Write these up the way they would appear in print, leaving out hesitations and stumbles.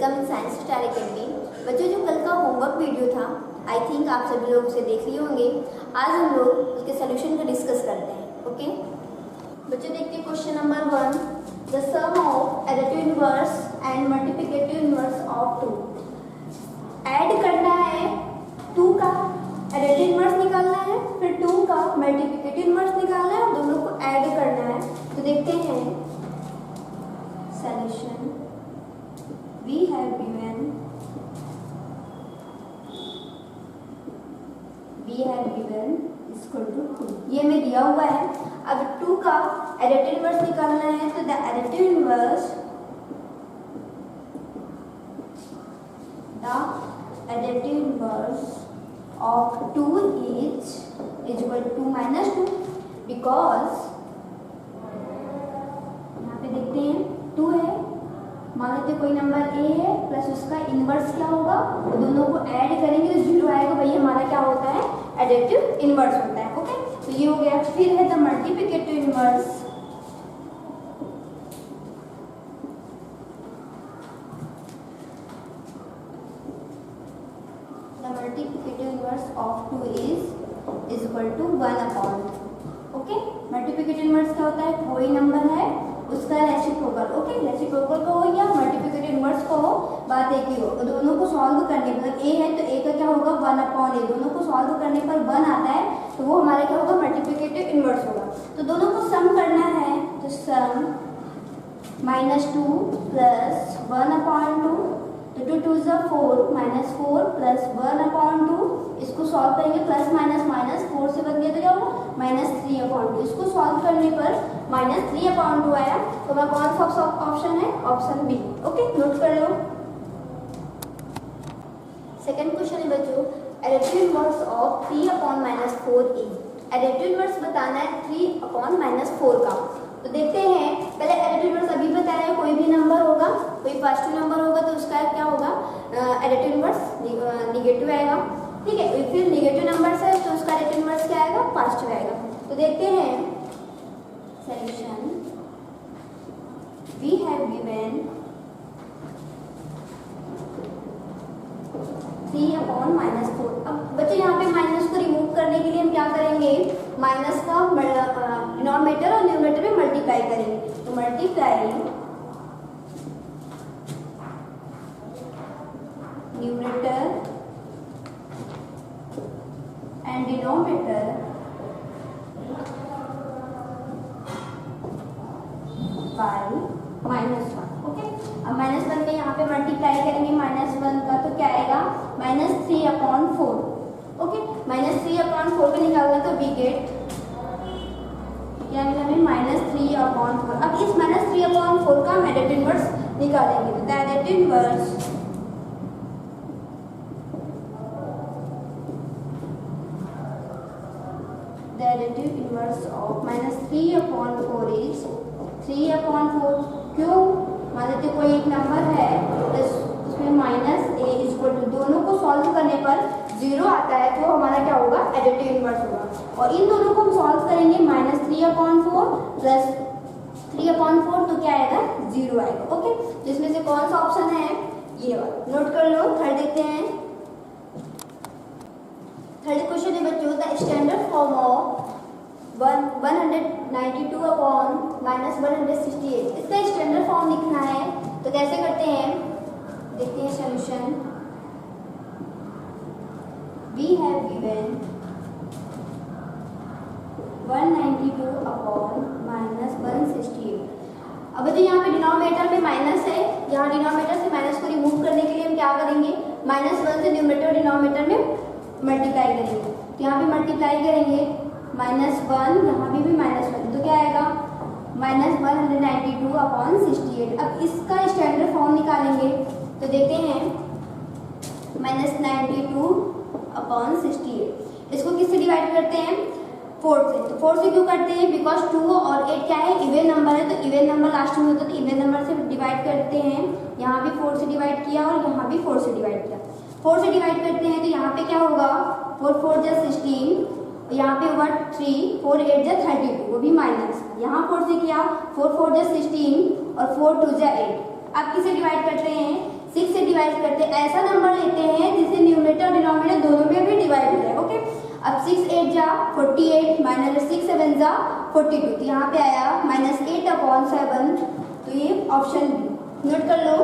Welcome in science star academy. बच्चों, जो कल का होमवर्क वीडियो था, आई थिंक आप सभी लोग उसे देख लिए होंगे। आज हम लोग उसके सोल्यूशन को डिस्कस करते हैं। ओके बच्चों, देखते हैं question number 1। The sum of additive inverse and multiplicative inverse of 2। Add करना है 2 का एडिटिव इनवर्स निकालना है, फिर 2 का मल्टीप्लिकेटिव इनवर्स निकालना है और दोनों को ऐड करना है। तो देखते हैं solution. We have given equal to 2। ये हमें दिया हुआ है। अब 2 का एडिटिव इनवर्स निकालना है, तो the additive inverse of 2 is equal to -2 because यहाँ पे देखते हैं 2 है, मान लेते कोई नंबर ए है प्लस उसका इनवर्स क्या होगा, तो दोनों को ऐड करेंगे तो 0 आएगा। भाई हमारा क्या होता है, एडिटिव इनवर्स होता है। ओके, तो ये हो गया। फिर है the multiplicative inverse of 2 is equal to 1/। Okay, multiplicative inverse क्या होता है, कोई नंबर है उसका रेसिप्रोकल। ओके, रेसिप्रोकल को हो या मल्टीप्लिकेटिव इनवर्स को हो, बात एक ही हो। तो दोनों को सॉल्व करने पर ए है तो ए का क्या होगा 1/a। दोनों को सॉल्व करने पर 1 आता है तो वो हमारा क्या होगा, मल्टीप्लिकेटिव इनवर्स होगा। तो दोनों को सम करना है, तो सम -2 प्लस 1/2, तो 2 2 is 4, -4 प्लस 1/2। इसको सॉल्व करेंगे, प्लस माइनस माइनस 4 से बन गया तो क्या होगा -3/2। इसको सॉल्व करने पर -3/2 आया। तो हमारा कौन सा ऑप्शन है, ऑप्शन बी। ओके, नोट कर लो। सेकंड क्वेश्चन है बच्चों, additive inverse of 3/-4 is. Additive inverse बताना है 3/-4 का। तो देखते हैं, पहले एडिटिव इनवर्स अभी बताया है, कोई भी नंबर होगा, कोई पॉजिटिव नंबर होगा तो उसका क्या होगा, एडिटिव इनवर्स निगेटिव आएगा। ठीक है, फिर निगेटिव नंबर है तो उसका एडिटिव इनवर्स क्या आएगा, पॉजिटिव आएगा। तो देखते हैं सॉल्यूशन। We have given 3/-4। अब बच्चों यहाँ पे माइनस को रिमूव करने के लिए हम क्या करेंगे, माइनस का डिनोमिनेटर और न्यूमरेटर में मल्टीप्लाई करेंगे। तो multiply numerator and denominator by -1। Okay, अब -1 में यहाँ पे मल्टीप्लाई करेंगे -1 का, तो क्या आएगा -3/4। ओके, -3/4 को निकालना तो वी गेट क्या मिला हमें, -3/4। अब इस -3/4 का हम एडिटिव इनवर्स निकालेंगे। तो the additive inverse of -3/4 is 3/4। क्यों, मान लेते कोई एक नंबर है उसमें -a इक्वल टू, दोनों को सॉल्व करने पर 0 आता है तो हमारा क्या होगा, एडिटिव इनवर्स होगा। और इन दोनों को हम सॉल्व करेंगे, -3/4 प्लस 3/4 तो क्या आएगा, 0 आएगा। ओके, तो इसमें से कौन सा ऑप्शन है, ये वाला। नोट कर लो। थर्ड देखते हैं। थर्ड क्वेश्चन है बच्चों, द स्टैंडर्ड फॉर्म ऑफ 192/-168। इसका स्टैंडर्ड फॉर्म लिखना है, तो कैसे करते हैं, देखते हैं सॉल्यूशन। We have given 192/-168। अब तो यहाँ पे डिनोमिनेटर में माइनस है, यहाँ डिनोमिनेटर से माइनस को रिमूव करने के लिए हम क्या करेंगे, -1 से न्यूमरेटर और डिनोमिनेटर में मल्टीप्लाई करेंगे। तो यहाँ पे मल्टीप्लाई करेंगे -1, यहाँ भी -1, तो क्या आएगा -192/68। अब इसका स्टैंडर्ड फॉर्म निकालेंगे, तो देखते हैं -92/68। इसको किससे डिवाइड करते हैं, 4 से। तो 4 से क्यों करते हैं, बिकॉज 2 और 8 क्या है, इवन नंबर है, तो इवन नंबर लास्ट में होता है, तो इवन नंबर से डिवाइड करते हैं। यहाँ भी 4 से डिवाइड किया और यहाँ भी 4 से डिवाइड किया। 4 से डिवाइड करते हैं तो यहाँ पे क्या होगा, 4 4 = 16, यहाँ पे हुआ 3, 4 8 = 32, वो भी माइनस। यहाँ 4 से किया, 4 4 = 16 और 4 2 = 8, आप किसे डिवाइड करते हैं, 6 से डिवाइड करते हैं। ऐसा नंबर लेते हैं जिसे न्यूमरेटर और डिनोमिनेटर दोनों में भी डिवाइड हो जाए। ओके, अब 6 8 जा 48 माइनस 6 7 जा 42, तो यहाँ पे आया -8/7, तो ये ऑप्शन बी नोट कर लो।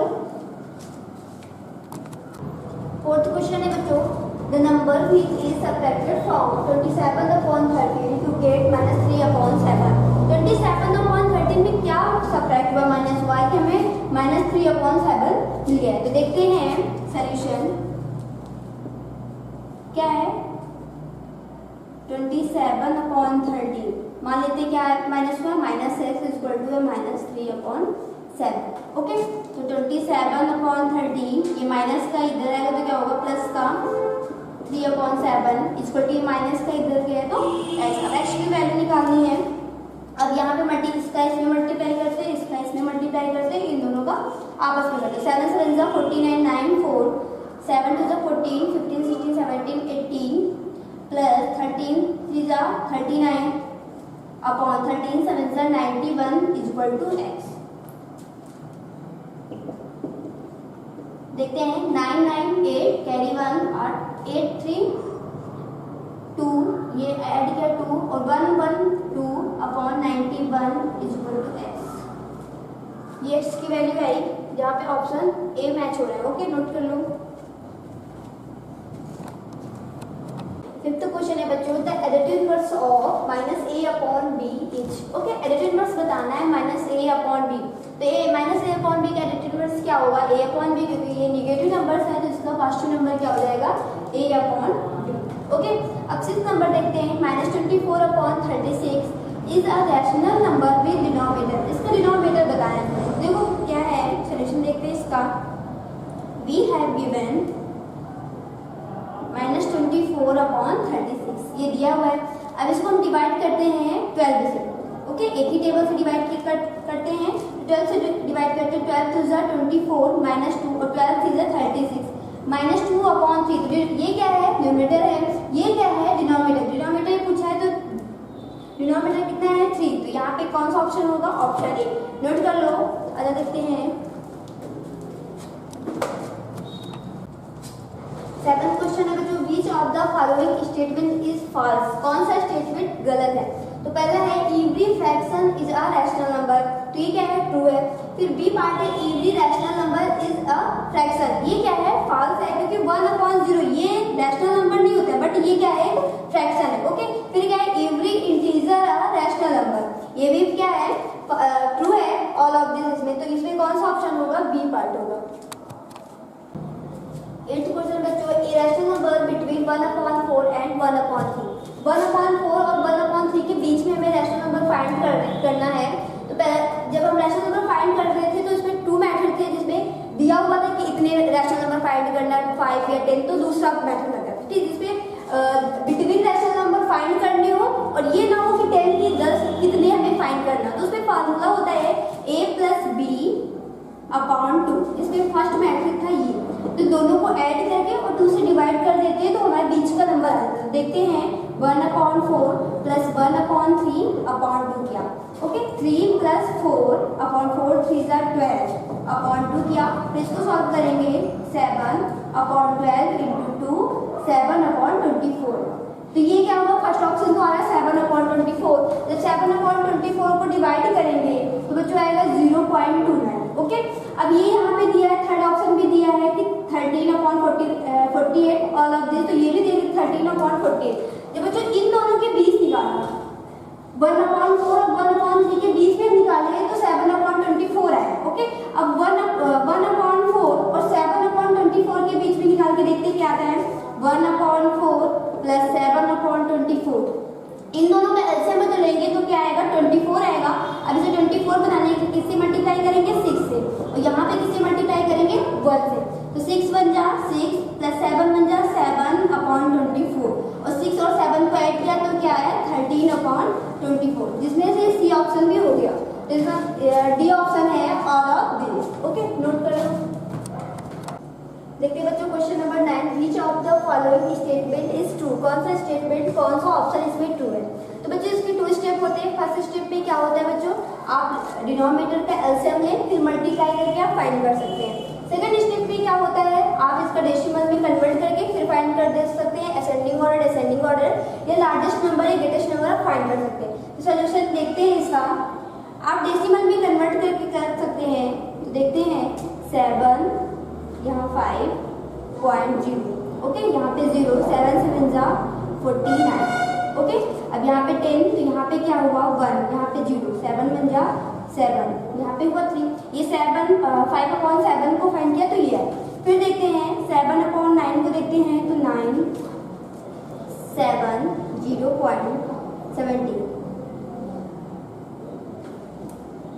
फोर्थ क्वेश्चन है बच्चों, the number which is subtracted from 27/13 to get -3/7। 27/13 में क्या सबट्रैक्ट हुआ, -y के हमें -3/7 मिल गया। तो देखते हैं सॉल्यूशन क्या है। 27/13 मान लेते हैं क्या है, माइनस हुआ -x इक्वल टू -3/7। ओके, तो 27/13 ये माइनस का इधर आएगा तो क्या होगा, प्लस का 3/7 इक्वल टू माइनस का इधर गया तो x की वैल्यू निकालनी है। अब यहाँ पे इसका इसमें मल्टीप्लाई करते हैं, इसका इसमें मल्टीप्लाई करते हैं, इन दोनों का आपस में करते हैं। 7 7 जा 49 9 4 7 2 जा 14 15 16 17 18 प्लस 13 3 जा 39 अपॉन 13 7 जा 91 इक्वल टू x। देखते हैं 9 9 8 कैरी 1 और 8 3 2, ये ऐड किया 2 और 1 1 2 अपॉन 91 इक्वल टू x। ये x की वैल्यू आई जहाँ पे ऑप्शन ए मैच हो रहा है। ओके, नोट कर लो। फिफ्थ क्वेश्चन है बच्चों, the additive inverse of -a/b is. Okay, additive inverse बताना है -a/b। तो ये -a/b का एडिटिव इनवर्स क्या होगा, a/b, क्योंकि ये नेगेटिव नंबर्स है तो इसका फर्स्ट नंबर क्या हो जाएगा, a/b। ओके, अब 6 नंबर देखते हैं, -24/36 is a rational number with denominator. इसका डिनोमिनेटर बताना है। देखो क्या है, सॉल्यूशन देखते हैं इसका। वी हैव गिवन -24/36 ये दिया हुआ है। अब इसको हम डिवाइड करते हैं 12 से। ओके, एक ही टेबल से डिवाइड करते हैं, 12 से डिवाइड करते हैं। 12 2 जा 24 -2 और 12 3 जा 36 -2/3। तो ये क्या है, न्यूमरेटर है, ये क्या है, डिनोमिनेटर। डिनोमिनेटर पूछा है तो डिनोमिनेटर कितना है, 3, तो यहाँ पे कौन सा ऑप्शन होगा, ऑप्शन ए। नोट कर लो। अगर देखते हैं 7th क्वेश्चन है बच्चों, which of the following statement is false. कौन सा स्टेटमेंट गलत है। तो पहला है every fraction is a rational number, तो ये क्या है, ट्रू है। फिर बी पार्ट है every rational number is a fraction, ये क्या है, फॉल्स है, क्योंकि 1/0 ये रैशनल नंबर नहीं होता है, बट ये क्या है, फ्रैक्शन है। ओके, फिर क्या है, एवरी इंटीजर अ रैशनल नंबर, ये भी क्या है, ट्रू है। ऑल ऑफ दिस इसमें, तो इसमें कौन सा ऑप्शन होगा, बी पार्ट होगा। 8th क्वेश्चन बच्चों, इरेशनल नंबर बिटवीन 1/4 एंड 1/3। 1/4 और 1/3 के बीच में हमें रैशनल नंबर फाइंड करना है। तो पहले जब हम रैशनल नंबर फाइंड कर रहे थे तो इसमें 2 मेथड थे, जिसमें दिया हुआ था कि इतने रैशनल नंबर फाइंड करना है, 5 या 10, तो दूसरा मेथड लगा था, ठीक, जिसमें बिटवीन रैशनल नंबर फाइंड करने हो और ये ना हो कि 10 की 10 कितने हमें फाइंड करना। तो उसमें फार्मूला होता है a + b/2, इसमें फर्स्ट मैट्रिक था ये। तो दोनों को ऐड करके और 2 से डिवाइड कर देते हैं तो हमारे बीच का नंबर आ जाता है। देखते हैं 1/4 + 1/3/2 किया। ओके, 3 + 4/4 3 = 12/2 किया। फिर इसको सॉल्व करेंगे 7/12 × 2 7/24। तो ये क्या होगा, फर्स्ट ऑप्शन तो आ रहा है 7/24। जब 7/24 को डिवाइड करेंगे तो बच्चों आएगा 0.29। ओके, अब ये यहाँ पे दिया है, थर्ड ऑप्शन भी दिया है कि 13/48 ऑल ऑफ दिस, तो ये भी देंगे 13/48। जब बच्चों इन दोनों के बीच निकालना, 1/4 और 1/3 के बीच में निकालेंगे तो 7/24 आएगा। ओके, अब 1/4 और 7/24 के बीच में निकाल के देखते क्या आता है, 1/4 + 7/24। इन दोनों में एलसीएम में तो लेंगे तो क्या आएगा, 24 आएगा। अब इसे 24 बनाने के किससे मल्टीप्लाई करेंगे, 6 से, और यहाँ पे किससे मल्टीप्लाई करेंगे, 1 से। तो 6 बन जा 6 + 7 बन जा 7/24, और 6 और 7 को ऐड किया तो क्या है, 13/24, जिसमें से सी ऑप्शन भी हो गया। तो इसका डी ऑप्शन है all of this. Okay, note कर लो। देखते हैं बच्चों question number 9, which of the following statement is true. कौन सा स्टेटमेंट, कौन सा ऑप्शन इसमें ट्रू है। तो बच्चों इसके 2 स्टेप स्टेप होते हैं। फर्स्ट स्टेप पे क्या होता है बच्चों, आप डिनोमिनेटर का एलसीएम लें, फिर मल्टीप्लाई करके आप फाइंड कर सकते हैं। सेकंड स्टेप पे क्या होता है, आप इसका डेसिमल में कन्वर्ट करके फिर फाइंड कर दे सकते हैं, असेंडिंग ऑर्डर, डिसेंडिंग ऑर्डर, या लार्जेस्ट नंबर या ग्रेटेस्ट नंबर आप फाइंड कर सकते हैं। तो सोल्यूशन देखते हैं इसका। आप डेसिमल में कन्वर्ट करके कर सकते हैं, तो देखते हैं 7, यहाँ 5.0, ओके, यहाँ पे 0, 7 7 जा 49, ओके। अब यहाँ पे 10, तो यहाँ पे क्या हुआ 1, यहाँ पे 0, 7 1 जा 7, यहाँ पे हुआ 3, ये 5/7 को फाइंड किया तो ये है। फिर देखते हैं 7/9 को देखते हैं, तो 9 7 0.17,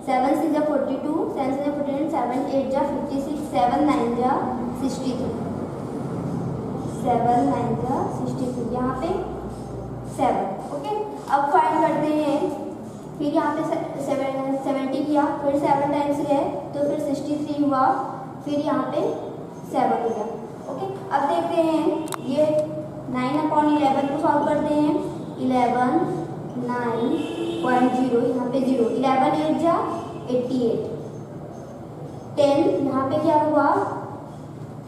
7 6 जा 42, 7 6 जा 49, 7 8 जा 56, 7 9 जा 63, 7 9 जा 63, यहाँ पे 7, ओके। अब फाइंड करते हैं, फिर यहाँ पे 70 किया, फिर 7 टाइम्स गए तो फिर 63 हुआ, फिर यहाँ पे 7 हो गया, ओके। अब देखते हैं ये 9/11 को सॉल्व करते हैं, 11 9.0, यहाँ पे 0, 11 8 जा 88, 10, यहाँ पे क्या हुआ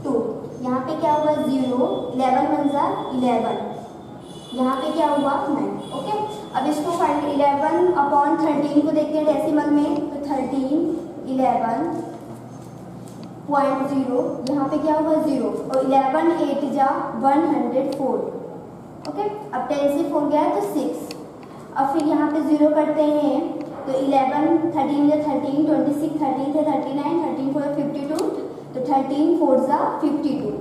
2, यहाँ पे क्या हुआ 0, 11 1 जा 11, यहाँ पे क्या हुआ 9, ओके। अब इसको फाइंड 11/13 को देखते हैं डेसिमल में, तो 13 11.0, यहाँ पे क्या हुआ 0, और 11 8 जा 104, ओके। अब 10 से 4 गया तो 6, अब फिर यहाँ पे 0 करते हैं, तो 11 13 जा 13, 26 13 से 39, 13 4 52, तो 13 4 जा 52,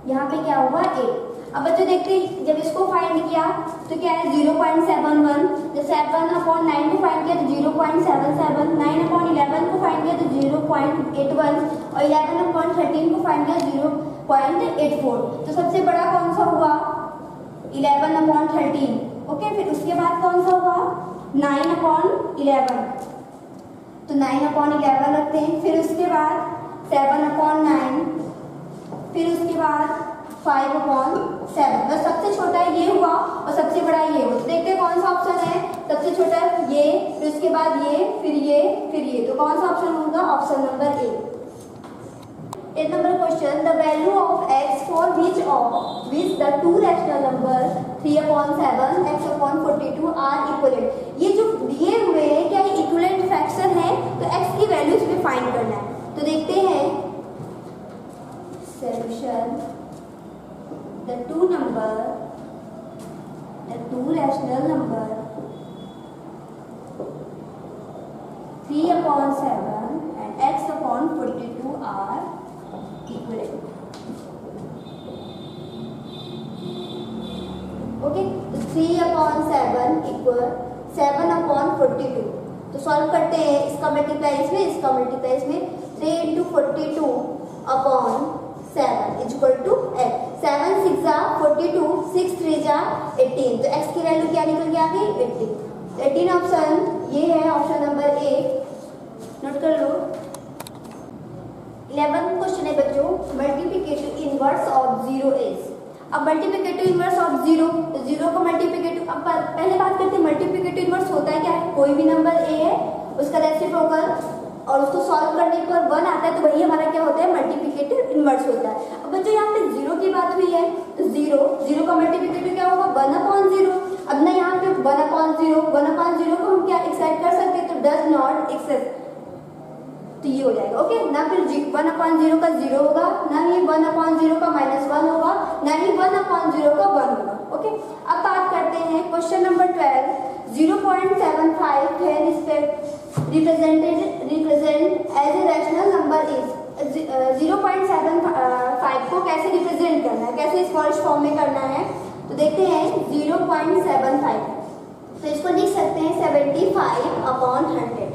यहाँ पे क्या हुआ 8। अब बच्चों देखते हैं, जब इसको फाइंड किया तो क्या है 0.71, जब 7/9 को फाइंड किया तो 0.77, 9/11 को फाइंड किया तो 0.81, और 11/13 को फाइंड किया 0.84। तो सबसे बड़ा कौन सा हुआ 11/13, ओके। फिर उसके बाद कौन सा हुआ 9/11, तो 9/11 रखते हैं, फिर उसके बाद 7/9, फिर उसके बाद 5/7, बस सबसे छोटा ये हुआ और सबसे बड़ा ये हुआ। तो देखते हैं कौन सा ऑप्शन है सबसे छोटा, ये, फिर उसके बाद ये, फिर ये, फिर ये, तो कौन सा ऑप्शन होगा, option number A. 8 number question, the value of x for which the two rational number 3/7 x/42 are equivalent. ये जो दिए हुए हैं क्या ये इक्विवेलेंट फ्रैक्शन है, तो x की वैल्यू इसमें फाइंड करना है। तो देखते हैं solution, the two rational number 3/7 and x/42 are equivalent, okay। तो 3/7 इक्वल 7/42, तो सॉल्व करते हैं, इसका मल्टीप्लाई इसमें, इसका मल्टीप्लाई इसमें, 3 × 42/7 इज इक्वल टू x। 7 6 जा 42, 6 3 जा 18, तो x की वैल्यू क्या निकल के आ गई 18। तो 18 ऑप्शन ये है, ऑप्शन नंबर ए, नोट कर लो। 11 क्वेश्चन है बच्चों, मल्टीप्लिकेटिव इनवर्स ऑफ 0 इज। अब मल्टीप्लिकेटिव इनवर्स ऑफ 0, तो 0 का मल्टीप्लिकेटिव, अब पहले बात करते हैं मल्टीप्लिकेटिव इनवर्स होता है क्या है, कोई भी नंबर ए है उसका रेसिप्रोकल और उसको सॉल्व करने पर 1 आता है, तो वही हमारा क्या होता है मल्टीप्लिकेटिव इनवर्स होता है। अब बच्चों यहाँ पे 0 की बात हुई है, तो 0 का मल्टीप्लिकेटिव क्या होगा 1/0। अब ना यहाँ पे 1/0 को हम क्या एक्सेप्ट कर सकते हैं, तो डज नॉट एक्सेप्ट, तो ये हो जाएगा, ओके। ना फिर 1/0 का 0 होगा, ना ही 1/0 का -1 होगा, ना ही 1/0 का 1 होगा, ओके। अब बात करते हैं क्वेश्चन नंबर 12, 0.75 है represent as a rational number is 0.75 को कैसे रिप्रेजेंट करना है, कैसे स्मॉल फॉर्म में करना है, तो देखते हैं 0.75, तो इसको लिख सकते हैं 75/100,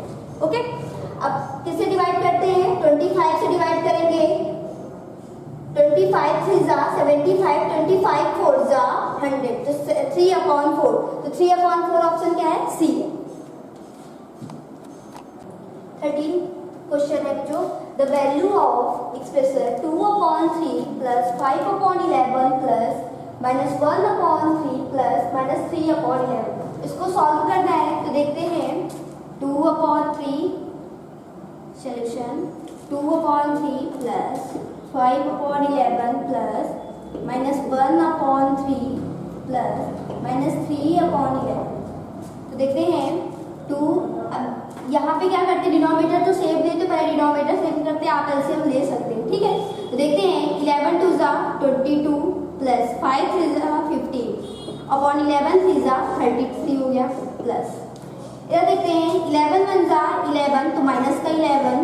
ओके। अब किससे डिवाइड करते हैं, 25 से डिवाइड करेंगे, 25 3 जा 75, 25 4 जा 100, तो 3/4, तो 3/4 ऑप्शन क्या है, सी है। 13 क्वेश्चन है जो the value of expression 2/3 plus 5/11 plus -1/3 plus -3/11, इसको सॉल्व करना है तो देखते हैं 2/3 सॉल्यूशन 2/3 प्लस 5/11 प्लस -1/3 प्लस -3/11। तो देखते हैं 2। अब यहाँ पे क्या करते हैं, डिनोमिनेटर तो सेव देते, पहले डिनोमिनेटर सेव करते हैं, आप एलसीएम ले सकते हैं, ठीक है। तो देखते हैं 11 2 जा 22 प्लस 5 3 जा 15 अपॉन 11 3 जा 33 हो गया प्लस। इधर देखते हैं 11 1 जा 11 तो माइनस का 11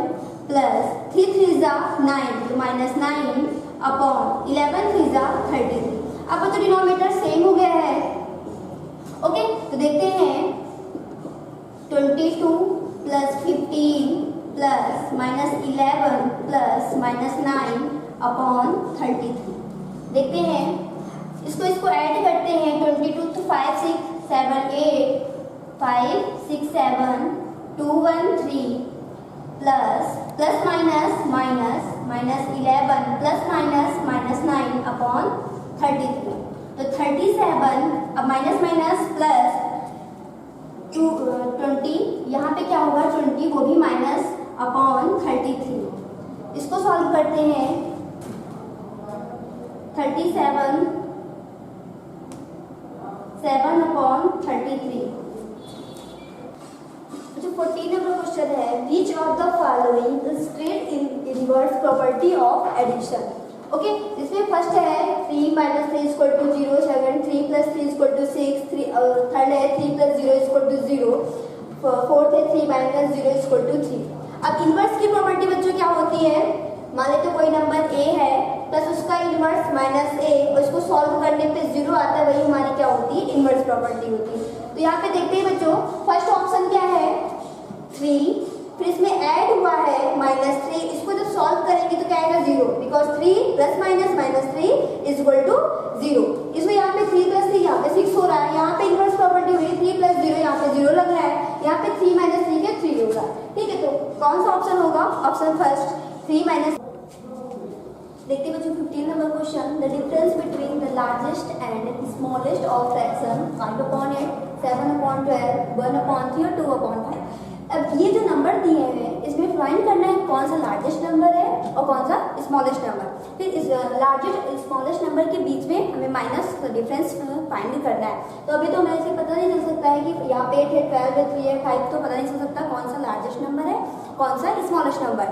प्लस 3 3 जा 9 तो -9 अपॉन 11 3 जा 33। अब तो डिनोमिनेटर सेम हो गया है, ओके। तो देखते हैं 22 प्लस 15 प्लस -11 प्लस -9 अपॉन 33। देखते हैं इसको ऐड करते हैं 22 तो 5 6 7 8 5 6 7 2 1 3 प्लस माइनस -11 प्लस -9 अपॉन 33। तो 37 अब माइनस प्लस 20 यहाँ पे क्या होगा 20 वो भी माइनस अपॉन 33। इसको सॉल्व करते हैं 37 7 अपॉन 33। जो 14 नंबर क्वेश्चन है, which of the following is straight inverse property of addition. Okay, इसमें फर्स्ट है 3 - 3 = 0, सेकंड 3 + 3 = 6, थर्ड है 3 + 0 = 0, फोर्थ है 3 - 0 = 3। अब इनवर्स की प्रॉपर्टी बच्चों क्या होती है, मान लेते कोई नंबर a है प्लस उसका इनवर्स -a और इसको सॉल्व करने पे 0 आता है, वही हमारी क्या होती है, इनवर्स प्रॉपर्टी होती है। तो यहाँ पे देखते हैं बच्चों, फर्स्ट ऑप्शन क्या है 3, फिर इसमें ऐड हुआ है -3, इसको जब सॉल्व करेंगे तो क्या आएगा 0, बिकॉज 3 + -3 = 0। इसमें यहाँ पे 3 + 3 यहाँ पे 6 हो रहा है, यहाँ पे इनवर्स प्रॉपर्टी हुई 3 + 0 यहाँ पे 0 लग रहा है, यहाँ पे 3 - 3 के 3 होगा, ठीक है। तो कौन सा ऑप्शन होगा, ऑप्शन फर्स्ट 3 - देखते बच्चों 15 number question, the difference between the largest and smallest of fraction 5/8 7/12 1/3 और 2/5। अब ये जो नंबर दिए हैं इसमें फाइंड करना है कौन सा लार्जेस्ट नंबर है और कौन सा स्मॉलेस्ट नंबर। फिर इस लार्जेस्ट स्मॉलेस्ट नंबर के बीच में हमें माइनस डिफरेंस फाइंड करना है। तो अभी तो हमें ऐसे पता नहीं चल सकता है कि यहाँ पे 8 है 12 है 3 है 5, तो पता नहीं चल सकता कौन सा लार्जेस्ट नंबर है कौन सा स्मॉलेस्ट नंबर।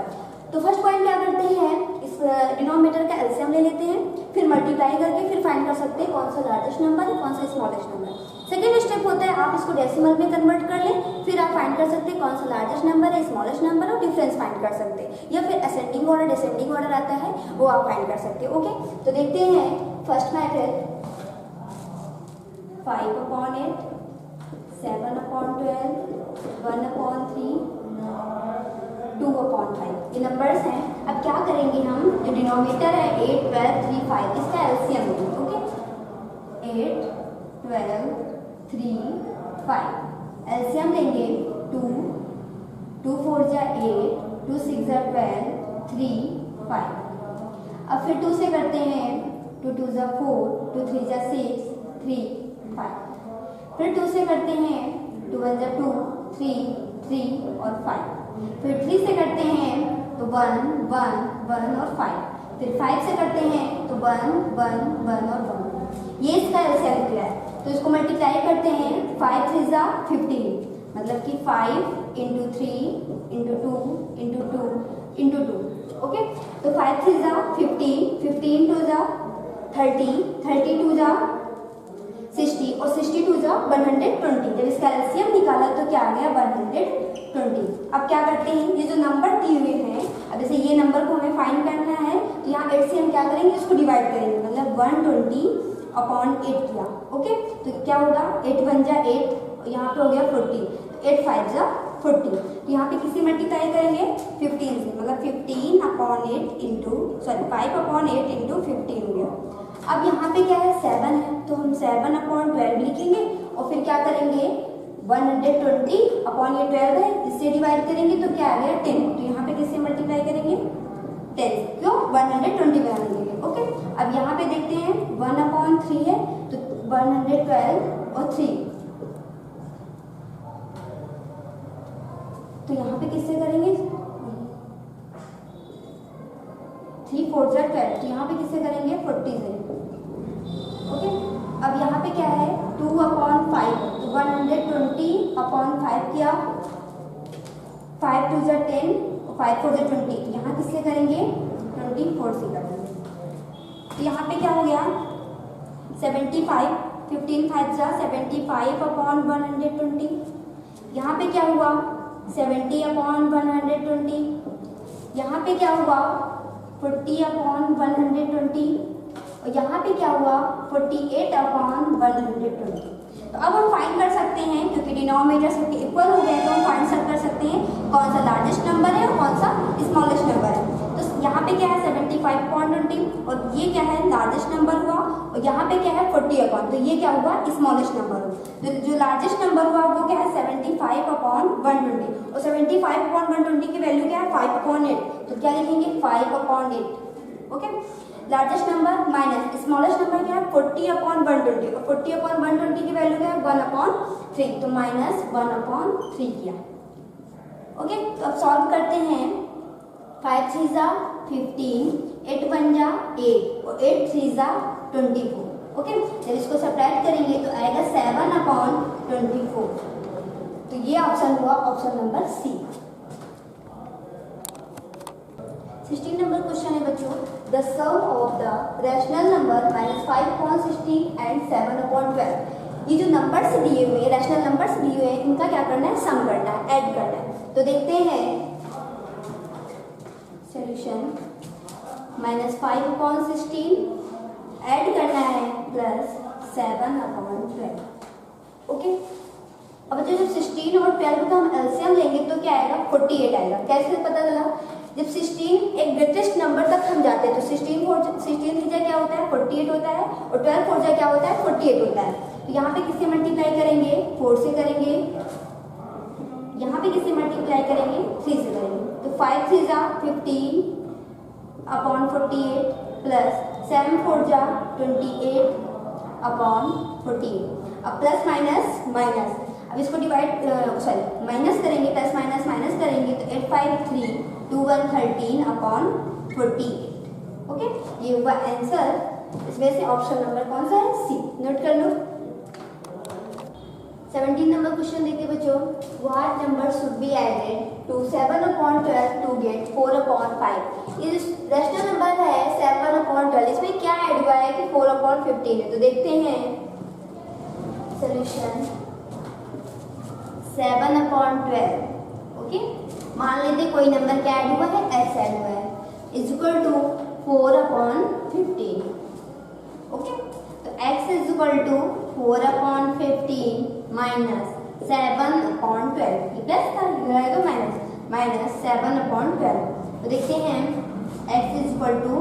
तो फर्स्ट पॉइंट क्या करते हैं, इस डिनोमिनेटर का एलसीएम ले लेते हैं, फिर मल्टीप्लाई करके फिर फाइंड कर सकते हैं कौन सा लार्जेस्ट नंबर है कौन सा स्मॉलेस्ट नंबर। सेकेंड स्टेप होता है आप इसको डेसिमल में कन्वर्ट कर लें, फिर आप फाइंड कर सकते हैं कौन सा लार्जेस्ट नंबर है स्मॉलेस्ट नंबर और डिफरेंस फाइंड कर सकते हैं, या फिर असेंडिंग ऑर्डर डिसेंडिंग ऑर्डर आता है वो आप फाइंड कर सकते हैं। ओके, तो देखते हैं फर्स्ट मेथड 5/8 7/12 1/3 2/5 ये नंबर्स हैं। अब क्या करेंगे हम, जो डिनोमिनेटर है 8 12 3 5 इसका एलसीएम लेंगे। ओके, 8 12 3 5 एलसीएम लेंगे 2 2 4 जा 8 2 6 जा 12 3 5। अब फिर 2 से करते हैं 2 2 जा 4 2 3 जा 6 3 5। फिर 2 से करते हैं 2 1 जा 2 3 3 और 5। फिर 3 से करते हैं तो 1 1 1 और 5। फिर 5 से करते हैं तो 1 1 1 और 1। ये इसका एलसीएम निकला है, तो इसको मल्टीप्लाई करते हैं 5 3 जा 15, मतलब कि 5 × 3 × 2 × 2 × 2। ओके, तो 5 3 जा 15 15 2 जा 30 32 जा 60 और 62 जा 120। जब इसका एलसीएम निकाला तो क्या आ गया 120। अब क्या करते हैं, ये जो नंबर दिए हुए हैं, अब जैसे ये नंबर को हमें फाइंड करना है तो यहाँ 8 से हम क्या करेंगे, इसको डिवाइड करेंगे, मतलब 120/8 किया। ओके, तो क्या होगा 8 1 जा 8, यहाँ पे हो गया 40, 8 5 जा 40। तो यहाँ पे किसी मल्टीप्लाई करेंगे 15 से, मतलब 15/8 इंटू 5/8 इंटू 15 हो गया। अब यहाँ पे क्या है 7 है, तो हम 7/12 लिखेंगे और फिर क्या करेंगे 120/12 है, इससे डिवाइड करेंगे तो क्या आ गया 10। तो यहाँ पे किससे मल्टीप्लाई करेंगे 10, क्यों 120 बना देंगे। ओके, अब यहाँ पे देखते हैं 1/3 है तो 112 और 3 तो यहाँ पे किससे करेंगे 3 4 जा 12, तो यहाँ पे किससे करेंगे 40 से। ओके, अब यहाँ पे क्या है 2/5, तो 120/5 किया, 5 2 जा 10, 5 4 जा 20, तो यहाँ किससे करेंगे 24 से करेंगे। तो यहाँ पे क्या हो गया 75, 15 5 जा 75/120, यहाँ पे क्या हुआ 70/120, यहाँ पे क्या हुआ 40/120, और यहाँ पे क्या हुआ 48/120। तो अब हम फाइंड कर सकते हैं, क्योंकि डिनोमिनेटर सबके इक्वल हो गए, तो हम फाइंड कर सकते हैं कौन सा लार्जेस्ट नंबर है और कौन सा स्मॉलेस्ट नंबर है। तो यहाँ पे क्या है 75/20, और ये क्या है लार्जेस्ट नंबर हुआ, और यहाँ पे क्या है 40/, तो ये क्या हुआ स्मॉलेस्ट नंबर हुआ। तो जो लार्जेस्ट नंबर हुआ वो क्या है 75/120, और 75/120 की वैल्यू क्या है 5/8, तो क्या लिखेंगे 5/8। Okay, largest number minus smallest number क्या है 40/120, और 40/120 की वैल्यू क्या है 1/3, तो -1/3 किया। ओके, तो अब सॉल्व करते हैं। 5 3 जा 15, 8 1 जा 8, और 8 3 जा 24। ओके, जब इसको सब्ट्रैक्ट करेंगे तो आएगा 7/24। तो ये ऑप्शन हुआ option number C. 16 number question है बच्चों, the sum of the rational number -5/16 and 7/12। ये जो नंबर्स दिए हुए हैं, रैशनल नंबर्स दिए हुए हैं, इनका क्या करना है सम करना है, ऐड करना है। तो देखते हैं सॉल्यूशन, -5/16 ऐड करना है +7/12। ओके, अब जब 16 और 12 का हम एलसीएम लेंगे तो क्या आएगा 48 आएगा। कैसे पता चला, जब 16 एक ग्रेटेस्ट नंबर तक हम जाते हैं तो 16 3 क्या होता है 48 होता है, और 12 4 क्या होता है 48 होता है। तो यहाँ पे किससे मल्टीप्लाई करेंगे 4 से करेंगे, यहाँ पे किससे मल्टीप्लाई करेंगे 3 से करेंगे। तो 5 3 जा 15/48 प्लस 7 4 जा 28/48। अब प्लस माइनस माइनस, अब इसको डिवाइड माइनस करेंगे, प्लस माइनस माइनस करेंगे, तो 8 5 3 2 1 13/48। ओके, ये हुआ आंसर। इसमें से ऑप्शन नंबर कौन सा है सी, नोट कर लो। 17 नंबर क्वेश्चन देखिए बच्चों, what number should be added to 7/12 to get 4/5। ये जो रैशनल नंबर है 7/12, इसमें क्या ऐड हुआ है कि 4/15 है। तो देखते हैं सॉल्यूशन 7/12। ओके, मान लेते कोई नंबर क्या ऐड हुआ है x ऐड हुआ है इज इक्वल टू 4/15। ओके, तो x is equal to 4/15 minus 7/12, ये प्लस था तो माइनस 7/12। तो देखते हैं x इज इक्वल टू,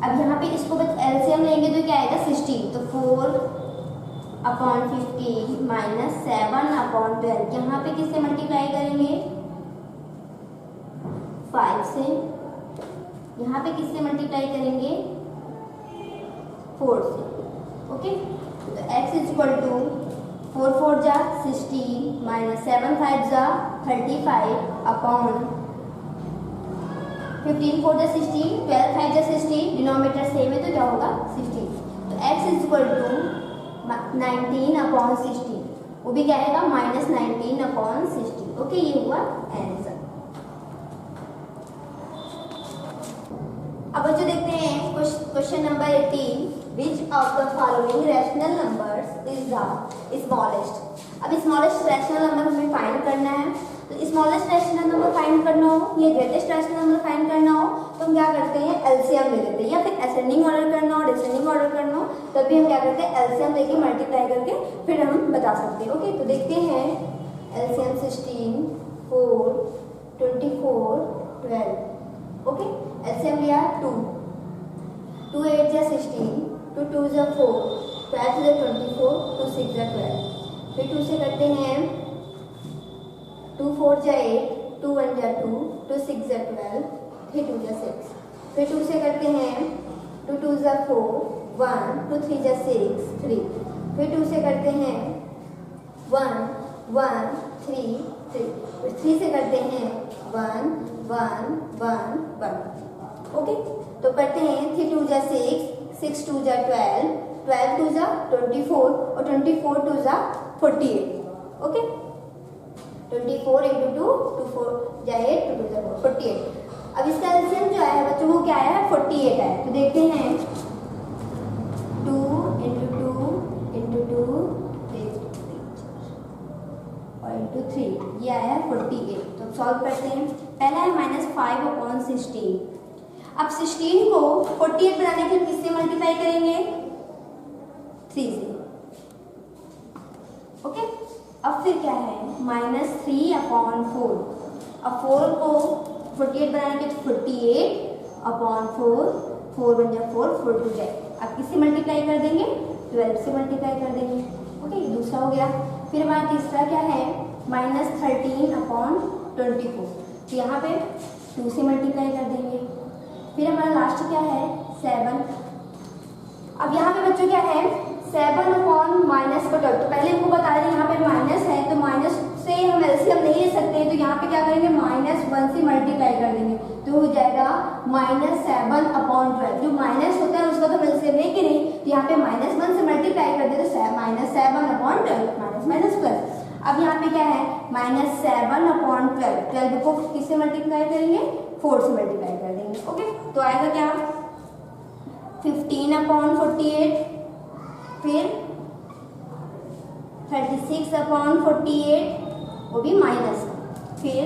अब यहाँ पे इसको एलसीएम लेंगे तो क्या आएगा 16, तो 4/15 माइनस 7/12। यहाँ पे किससे मल्टीप्लाई करेंगे 5 से, यहाँ पे किससे मल्टीप्लाई करेंगे 4 से। ओके, तो x इज इक्वल टू 4 4 जा 16 माइनस 7 5 जा 35/15 4 जा 16, 12 5 जा 16, डिनोमिनेटर सेम है तो क्या होगा 16। तो x इज इक्वल टू 19/16, वो भी क्या आएगा -19/16। ओके, ये हुआ आंसर। अब बच्चों देखते हैं question number 18, which of the following rational numbers is the smallest. अब स्मॉलेस्ट रैशनल नंबर हमें फाइंड करना है। तो स्मॉलेस्ट रैशनल नंबर फाइंड करना हो या ग्रेटेस्ट रैशनल नंबर फाइंड करना हो तो हम क्या करते हैं एलसीएम ले लेते हैं, या फिर असेंडिंग ऑर्डर करना हो डिसेंडिंग ऑर्डर करना हो तब भी हम क्या करते हैं एलसीएम लेके मल्टीप्लाई करके फिर हम बता सकते हैं। ओके, तो देखते हैं एलसीएम 16 4 24 12। ओके, एलसीएम लिया 2 2 8 जा 16, 2 2 जा 4, 12 जा 24, 2 6 जा 12। फिर 2 से करते हैं 2 4 जा 8, 2 1 जा 2, 2 6 जा 12, 3 2 जा 6। फिर 2 से करते हैं 2 2 जा 4, 1 2 3 जा 6 3। फिर 2 से करते हैं 1 1 3 3, फिर 3 से करते हैं 1 1 1 1। ओके, तो करते हैं 3 2 जा 6, 6 2 जा 12, 12 2 जा 24 और 24 2 जा 48। ओके, 24 इंटू 2 2 4 जा 8 2 जा 48। अब इसका एलसीएम जो आया है बच्चों वो क्या आया है 48 आया। तो देखते हैं 2 इंटू 2 इंटू 2 और इंटू 3, ये आया है 48। तो सॉल्व करते हैं। पहला है -5/16। अब 16 को 48 बनाने के लिए किससे मल्टीप्लाई करेंगे? 3 से। ओके, अब फिर क्या है -3/4। अब 4 को 48 बनाने के 48/4, 4 बन जाए 4, 4 2 जाए। अब किससे मल्टीप्लाई कर देंगे? 12 से मल्टीप्लाई कर देंगे। ओके, दूसरा हो गया। फिर हमारा तीसरा क्या है -13/24। तो यहाँ पे 2 से मल्टीप्लाई कर देंगे। फिर हमारा लास्ट क्या है 7। अब यहाँ पे बच्चों क्या है 7/-12। तो पहले हमको बता दें यहाँ पे माइनस है, तो माइनस से हम एलसीएम नहीं ले सकते, तो यहाँ पे क्या करेंगे -1 से मल्टीप्लाई कर देंगे। तो हो जाएगा -7/12। जो माइनस होता है उसका तो एलसीएम नहीं कि नहीं, तो यहाँ पे -1 से मल्टीप्लाई कर दे तो -7/12 माइनस प्लस। अब यहाँ पे क्या है -7/12। 12 को किससे मल्टीप्लाई करेंगे? 4 से मल्टीप्लाई कर देंगे। ओके, तो आएगा क्या 15/48। फिर 36/48, वो भी माइनस। फिर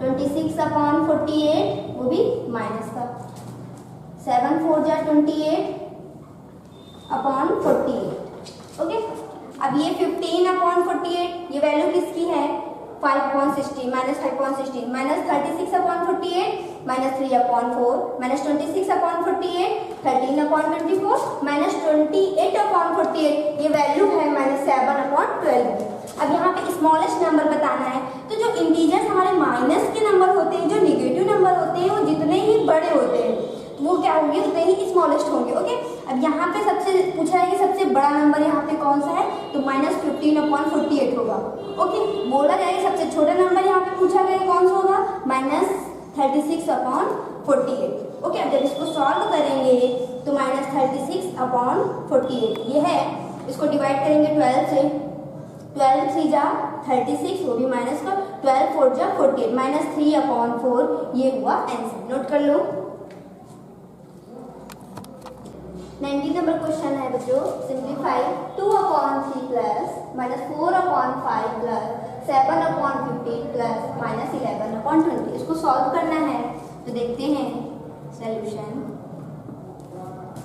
26/48, वो भी माइनस का। 7 4 जा 28/48। ओके, अब ये 15/48 ये वैल्यू किसकी है 5/16 -5/16 -36/48 -3/4 -26/48 13/24 -28/48 ये वैल्यू है -7/12। अब यहाँ पे स्मॉलेस्ट नंबर बताना है। तो जो इंटीजर्स हमारे माइनस के नंबर होते हैं, जो निगेटिव नंबर होते हैं, वो जितने ही बड़े होते हैं वो क्या होंगे उतने ही स्मॉलेस्ट होंगे। ओके, अब यहाँ पे सबसे पूछा है कि सबसे बड़ा नंबर यहाँ पे कौन सा है, तो -15/48 होगा। ओके, बोला जाएगा सबसे छोटा नंबर यहाँ पे पूछा गया कौन सा होगा -36/48। ओके, अब जब इसको सॉल्व करेंगे तो -36/48 ये है, इसको डिवाइड करेंगे 12 से। 12 3 जा 36, वो भी माइनस का। 12 4 जा 48 -3/4 ये हुआ आंसर। नोट कर लो। 19 नंबर क्वेश्चन है बच्चों, सिंप्लीफाई 2/3 प्लस -4/5 प्लस 7/15 प्लस -11/20। इसको सॉल्व करना है तो देखते हैं solution.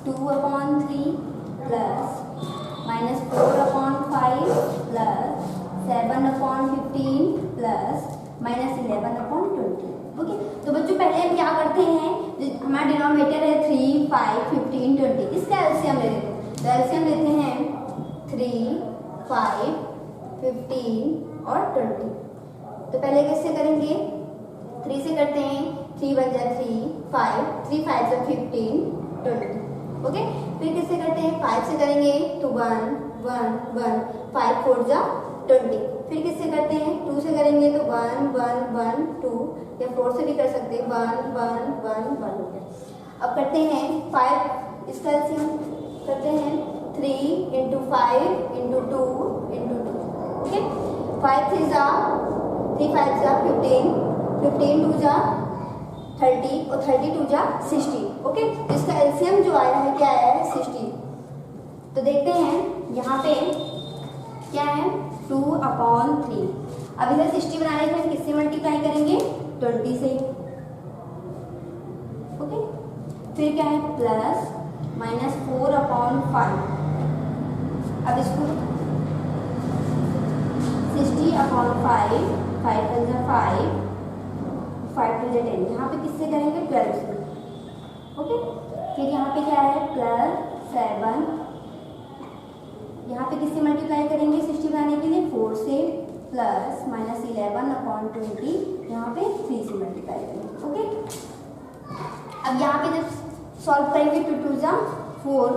2/3 plus -4/5 plus 7/15 plus -11/20। Okay, तो बच्चों पहले हम क्या करते हैं, हमारा डिनोमिनेटर है 3 5 15 20, इसका एलसीएम ले लेते हैं। तो एलसीएम लेते हैं 3 5 15 और 20। तो पहले किससे करेंगे 3 से करते हैं। 3 1 जा 3 5 3 5 जा 15 20। ओके, फिर किससे करते हैं 5 से करेंगे तो 1 1 1 5 4 जा 20। फिर किससे करते हैं 2 से करेंगे तो 1 1 1 2, या 4 से भी कर सकते हैं 1 1 1 1। अब करते हैं 5, इसका एलसीएम करते हैं 3 इंटू 5 इंटू 2 इंटू 2। ओके, 5 3 जा 3 5 जा 15 15 2 जा 30 और 32 जा 60। ओके, इसका एलसीएम जो आया है क्या आया है 60। तो देखते हैं यहाँ पे क्या है 2/3। अब इधर 60 बनाने के लिए किससे मल्टीप्लाई करेंगे 20 से। ओके, फिर क्या है प्लस -4/5। अब इसको 60/5 5 5 5 2 10, यहाँ पे किससे करेंगे 12 से। ओके, फिर यहाँ पे क्या है प्लस 7, यहाँ पे किससे मल्टीप्लाई करेंगे 60 बनाने के लिए 4 से, प्लस -11/20, यहाँ पे 3 से मल्टीप्लाई करेंगे। ओके, अब यहाँ पे जब सॉल्व करेंगे 2 2 जा 4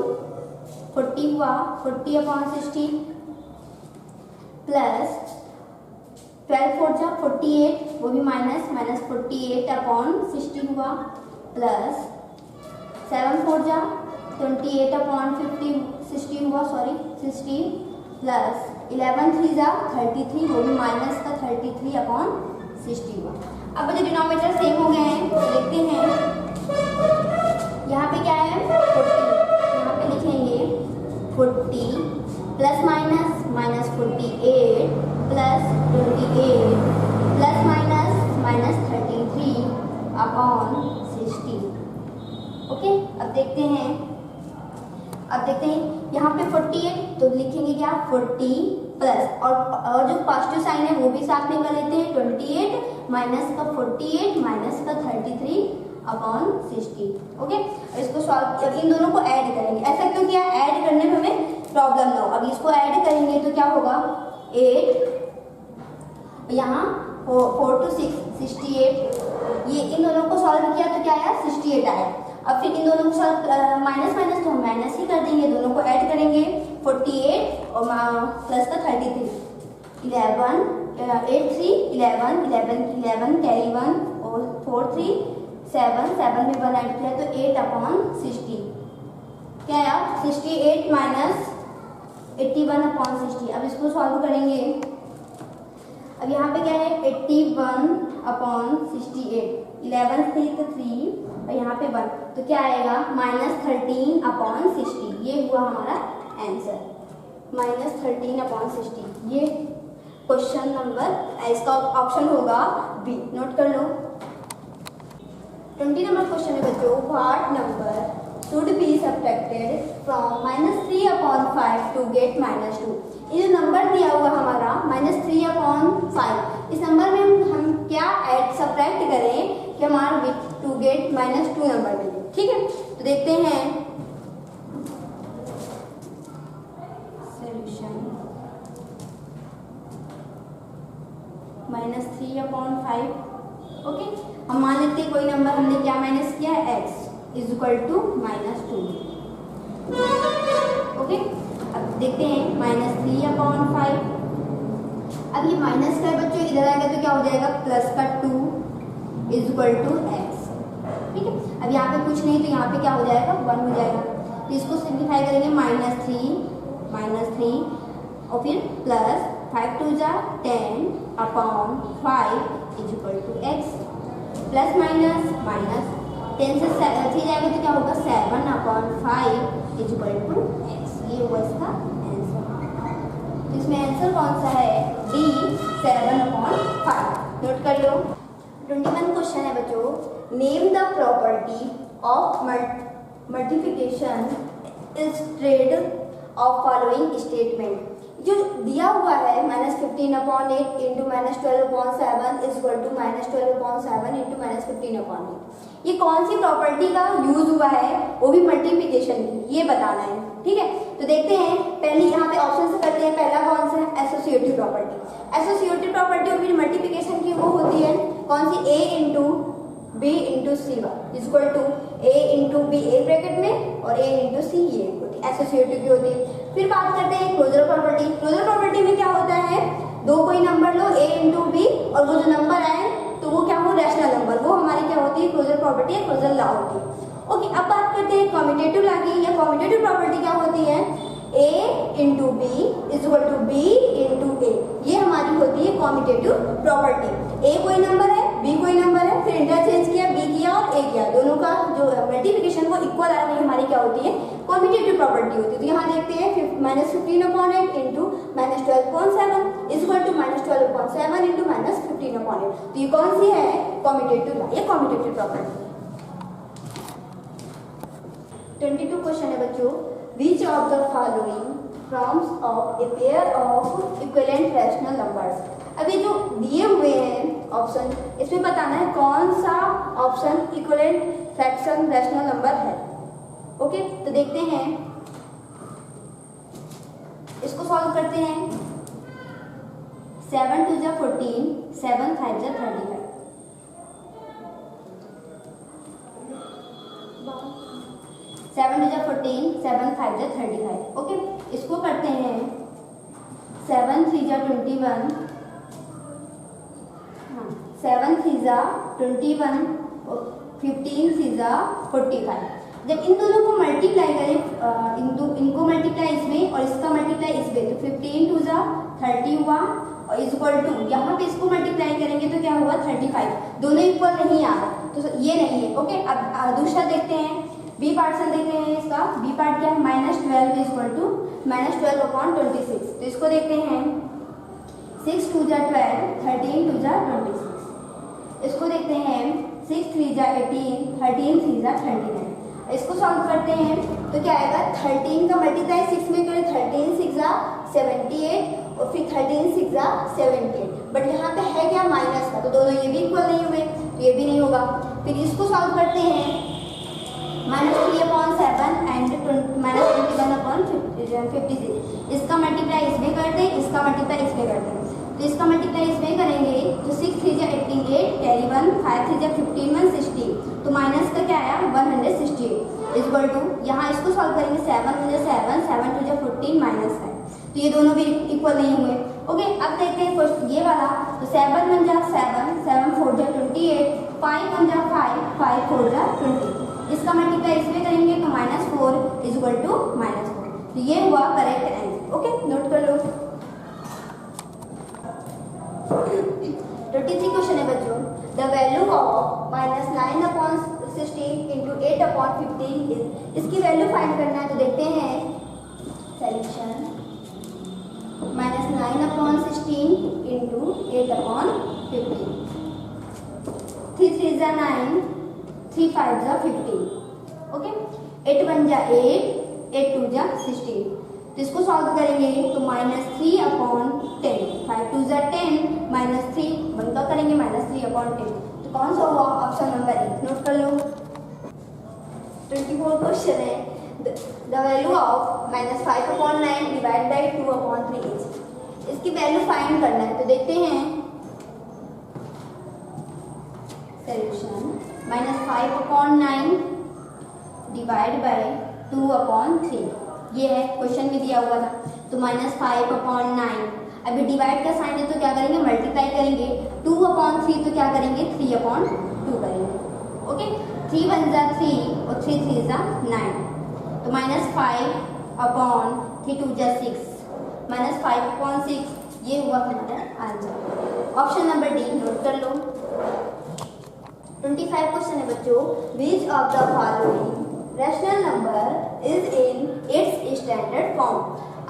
40 हुआ 40/60 प्लस 12 4 जा 48, वो भी माइनस 48 अपॉन 60 हुआ, प्लस 7 4 जा 28 अपॉन 60 हुआ, सॉरी 60, प्लस 11 3 जा 33, वो भी माइनस का 33 अपॉन 60 हुआ। अब मुझे डिनोमिनेटर सेम हो गए हैं, देखते हैं यहाँ पे क्या है 40, यहाँ पे लिखेंगे 40 plus minus -48 plus 28 plus minus -33 upon 60। Okay, अब देखते हैं यहाँ पे 48 तो लिखेंगे क्या 40 प्लस और जो पॉजिटिव साइन है वो भी साथ में कर लेते हैं, 28 माइनस का 48 माइनस का 33 अपॉन 60। ओके, इसको सॉल्व, अब इन दोनों को ऐड करेंगे। ऐसा क्यों किया, ऐड करने में हमें प्रॉब्लम ना हो। अब इसको ऐड करेंगे तो क्या होगा 8, यहाँ 4 to 6 68, ये इन दोनों को सॉल्व किया तो क्या आया 68 आया। अब फिर इन दोनों को सॉल्व माइनस तो हम माइनस ही कर देंगे, दोनों को ऐड करेंगे 48 और प्लस का 33, 11 8 3 11 कैरी 1 और 4 3 7 में 1 ऐड किया तो 8 अपॉन 60, क्या आया 68 माइनस 81 अपॉन 60। अब इसको सॉल्व करेंगे, अब यहाँ पे क्या है 81 अपॉन 68, 11 3 तो 3 और यहाँ पे 1 तो क्या आएगा -13 अपॉन 60। ये हुआ हमारा आंसर, -13 अपॉन 60। ये क्वेश्चन नंबर, इसका ऑप्शन होगा बी, नोट कर लो। 20 नंबर क्वेश्चन है बच्चों, what number should be subtracted from -3 upon 5 to get -2। ये जो नंबर दिया हुआ हमारा -3 अपॉन 5, इस नंबर में हम क्या ऐड सब्ट्रैक्ट करें कि हमारा टू गेट -2 नंबर मिले। ठीक है, तो देखते हैं सॉल्यूशन। -3 अपॉन 5, ओके, हम मान लेते हैं कोई नंबर हमने क्या माइनस किया x is equal to -2। Okay, अब देखते हैं -3 अपॉन 5। अब ये माइनस का है बच्चों, इधर आएगा तो क्या हो जाएगा प्लस का 2 इज इक्वल टू x। ठीक है, अब यहाँ पे कुछ नहीं तो यहाँ पे क्या हो जाएगा 1 हो जाएगा, तो इसको सिंप्लीफाई करेंगे -3 और फिर प्लस 5 2 जा 10 upon 5 is equal to x, plus minus 10 से 3 जाएगा तो क्या होगा 7 upon 5 is equal to x। ये हुआ इसका आंसर। तो इसमें आंसर कौन सा है डी, 7 अपॉन 5। नोट कर लो। 21 क्वेश्चन है बच्चों, name the property of multiplication instead of following statement. जो दिया हुआ है -15 upon 8 into -12 upon 7 is equal to -12 upon 7 into -15 upon 8, ये कौन सी प्रॉपर्टी का यूज हुआ है, वो भी मल्टीप्लिकेशन की, ये बताना है। ठीक है, तो देखते हैं, पहले यहाँ पे ऑप्शन से करते हैं। पहला कौन सा है एसोसिएटिव प्रॉपर्टी। एसोसिएटिव प्रॉपर्टी और फिर मल्टीप्लिकेशन की वो होती है कौन सी, a into B into C is equal to a into B A bracket में और a इंटू सी ये होती है, एसोसिएटिव की होती है। फिर बात करते हैं क्लोजर प्रॉपर्टी। क्लोजर प्रॉपर्टी में क्या होता है, दो कोई नंबर लो a इंटू बी और वो जो नंबर आए तो वो क्या हो रैशनल नंबर, वो हमारी क्या होती है क्लोजर प्रॉपर्टी या क्लोजर लॉ होती है। ओके, अब बात करते हैं कम्यूटेटिव लॉ की। या कम्यूटेटिव प्रॉपर्टी क्या होती है, a into B is equal to B into A, ये हमारी होती है कम्यूटेटिव प्रॉपर्टी। a कोई नंबर है, b कोई नंबर है, फिर इंटरचेंज किया, b किया और a किया, दोनों का जो मल्टीप्लिकेशन वो इक्वल आना, ये हमारी क्या होती है कम्यूटेटिव प्रॉपर्टी होती है। तो यहाँ देखते हैं -15 upon 8 into -12 upon 7 is equal to -12 upon 7 into -15 upon 8। तो ये कौन सी है कम्यूटेटिव लॉ, ये कम्यूटेटिव प्रॉपर्टी। 22 क्वेश्चन है बच्चों, which of the following forms of a pair of equivalent rational numbers। अभी जो दिए हुए हैं ऑप्शन, इसमें बताना है कौन सा option equivalent fraction rational number है। ओके, तो देखते हैं, इसको सॉल्व करते हैं। 7 2 जा 14, 7 5 जा 35, 7 2 जा 14, 7 5 जा 35। ओके, इसको करते हैं 7 3 जा 21, 7 3 21, 15 3 45। जब इन दोनों को मल्टीप्लाई करें, इनको मल्टीप्लाई इसमें और इसका मल्टीप्लाई इसमें, तो 15 2 30 हुआ और इक्वल टू यहाँ पे इसको मल्टीप्लाई करेंगे तो क्या हुआ 35। दोनों इक्वल नहीं आ रहा तो ये नहीं है। ओके, अब दूसरा देखते हैं, बी पार्ट से देखते हैं इसका। बी पार्ट क्या है, -12 इक्वल टू -12/26। तो इसको देखते हैं, 6 2 12, 13 2 26। इसको देखते हैं, 6 3 18, 13 3 39। इसको सॉल्व करते हैं तो क्या आएगा, 13 का मल्टीप्लाई 6 में करें, 13 6 78 और फिर 13 6 78। बट यहाँ पे है क्या, माइनस का, तो दोनों ये भी इक्वल नहीं हुए तो ये भी नहीं होगा। फिर इसको सॉल्व करते हैं, -3/7 एंड -21/56। इसका मल्टीप्लाई इसमें करते हैं, इसका मल्टीप्लाई इसमें करते हैं। तो इसका मल्टीप्लाई इसमें करेंगे तो 6 3 18, 8 1 5 3 15 1 16। तो माइनस का क्या आया 168 इक्वल टू, यहाँ इसको सॉल्व करेंगे, 7 1 7 7 2 14 माइनस है, तो ये दोनों भी इक्वल नहीं हुए। ओके, अब देखते हैं फर्स्ट ये वाला। तो 7 1 7 7 4 28, 5 1 5 5 4 20। इसका मल्टीप्लाई इसमें करेंगे तो -4 इक्वल टू -4। तो ये हुआ करेक्ट आंसर। ओके, नोट कर लो। 23 क्वेश्चन है बच्चों, the value of -9/16 into 8/15 is. इसकी वैल्यू फाइंड करना है तो देखते हैं सॉल्यूशन। -9/16 इंटू 8/15, 3 3 9, 3 5 15। ओके, 8 1 8, 8 2 16। तो इसको सॉल्व करेंगे तो -3/10, 5 2 10, -3 1 का करेंगे -3/10। तो कौन सा हुआ, ऑप्शन नंबर ए। नोट कर लो। 24 क्वेश्चन है, the value of -5/9 divide by 2/3 is. इसकी वैल्यू फाइंड करना है तो देखते हैं सॉल्यूशन। -5/9 डिवाइड बाई 2/3, ये है क्वेश्चन में दिया हुआ था। तो -5/9, अभी डिवाइड का साइन है तो क्या करेंगे, मल्टीप्लाई करेंगे। 2/3 तो क्या करेंगे, 3/2 करेंगे। ओके, 3 1 3 और 3 3 9। तो -5/3 2 6, -5/6, ये हुआ हमारा answer. Option number D naught कर लो। 25 क्वेश्चन है बच्चों, which of the following rational number is in its standard form.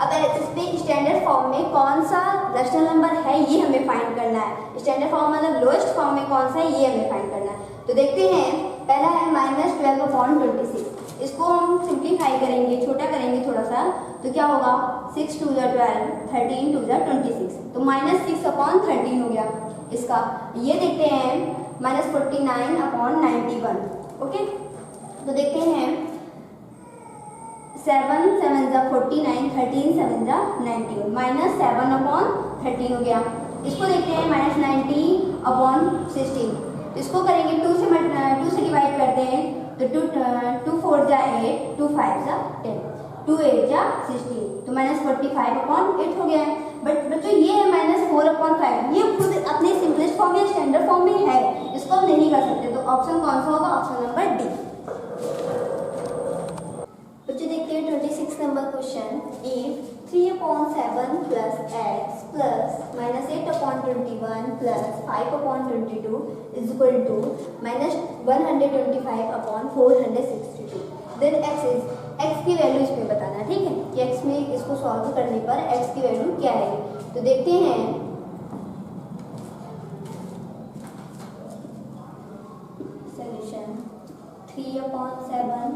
अब इसमें स्टैंडर्ड फॉर्म में कौन सा रैशनल नंबर है ये हमें फाइंड करना है। स्टैंडर्ड फॉर्म मतलब लोएस्ट फॉर्म में कौन सा है ये हमें फाइंड करना है। तो देखते हैं, पहला है -12/26। इसको हम सिंप्लीफाई करेंगे, छोटा करेंगे थोड़ा सा, तो क्या होगा 6 2 12, 13 2 26। तो -6/13 हो गया इसका। ये देखते हैं -49/91। ओके, तो देखते हैं 7 7 49, 13 7 91, -7/13 हो गया। इसको देखते हैं -90/16। इसको करेंगे 2 से डिवाइड करते हैं तो 2 4 8, 2 5 10, 2 8 16। तो -45/8 हो गया है। बट बच्चों ये है -4/5, ये खुद अपने सिंपलेस्ट फॉर्म या स्टैंडर्ड फॉर्म में है, इसको हम नहीं कर सकते। तो ऑप्शन कौन सा होगा, ऑप्शन नंबर डी। बच्चों देखते हैं 26 number question. If 3/7 plus x plus -8/21 plus 5/22 is equal to -125/462, then x की वैल्यू इसमें बताना है। ठीक है कि x में इसको सॉल्व करने पर x की वैल्यू क्या है। तो देखते हैं solution. 3/7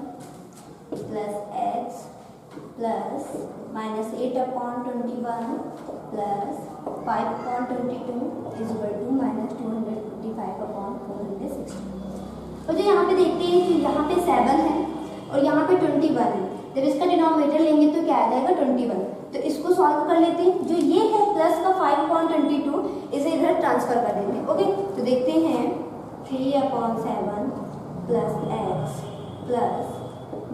plus x plus -8/21 plus 5/22 is equal to -255/460। और जो यहाँ पे देखते हैं कि यहाँ पे 7 है और यहाँ पे 21 है। जब इसका डिनोमिनेटर लेंगे तो क्या आ जाएगा 21। तो इसको सॉल्व कर लेते हैं। जो ये है प्लस का 5/22, इसे इधर ट्रांसफर कर देते हैं। ओके, तो देखते हैं 3/7 plus x plus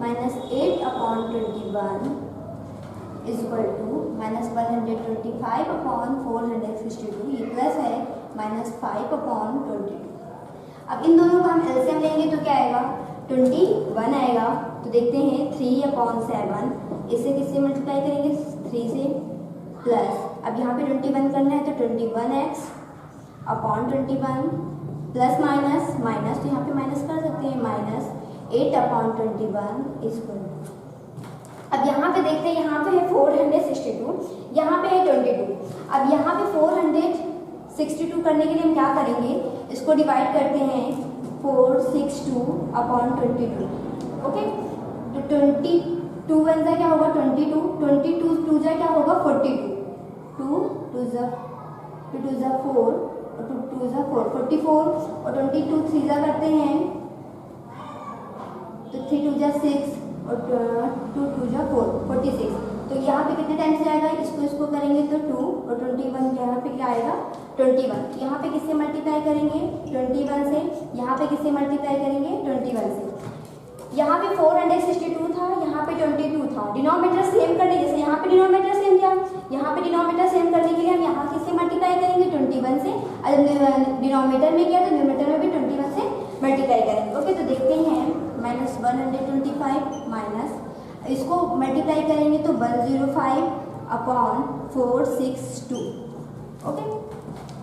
-8/21 is equal to -125/462। ये प्लस है -5/22। अब इन दोनों का हम एलसीएम लेंगे तो क्या आएगा, 21 आएगा। तो देखते हैं 3/7, इसे किससे मल्टीप्लाई करेंगे, 3 से, प्लस अब यहाँ पे 21 करना है तो 21x/21 प्लस माइनस माइनस, तो यहाँ पे माइनस कर सकते हैं, -8/21 इक्वल। अब यहाँ पे देखते हैं, यहाँ पे है 462, यहाँ पे है 22। अब यहाँ पे 462 करने के लिए हम क्या करेंगे, इसको डिवाइड करते हैं 462/22। ओके, तो 22 1 जा क्या होगा 22, 22 2 जा क्या होगा 42, 2 2 जा 4 और 2 2 जा 4, 44 और 22 3 जा करते हैं तो 3 2 जा 6 और 2 2 जा 4, 46। तो यहाँ पे कितने टाइम्स जाएगा, इसको करेंगे तो 2 और 21 यहाँ पे क्या आएगा 21। यहाँ पे किससे मल्टीप्लाई करेंगे 21 से, यहाँ पे किससे मल्टीप्लाई करेंगे 21 से। यहाँ पे 462 था, यहाँ पे 22 था। डिनोमिनेटर सेम करने, जैसे यहाँ पे डिनोमिनेटर सेम किया, यहाँ पे डिनोमिनेटर सेम करने के लिए हम यहाँ किससे मल्टीप्लाई करेंगे 21 से। अगर डिनोमिनेटर में किया तो डिनोमिनेटर में भी 21 से मल्टीप्लाई करेंगे। ओके, तो देखते हैं -125 माइनस, इसको मल्टीप्लाई करेंगे तो 105/462। ओके,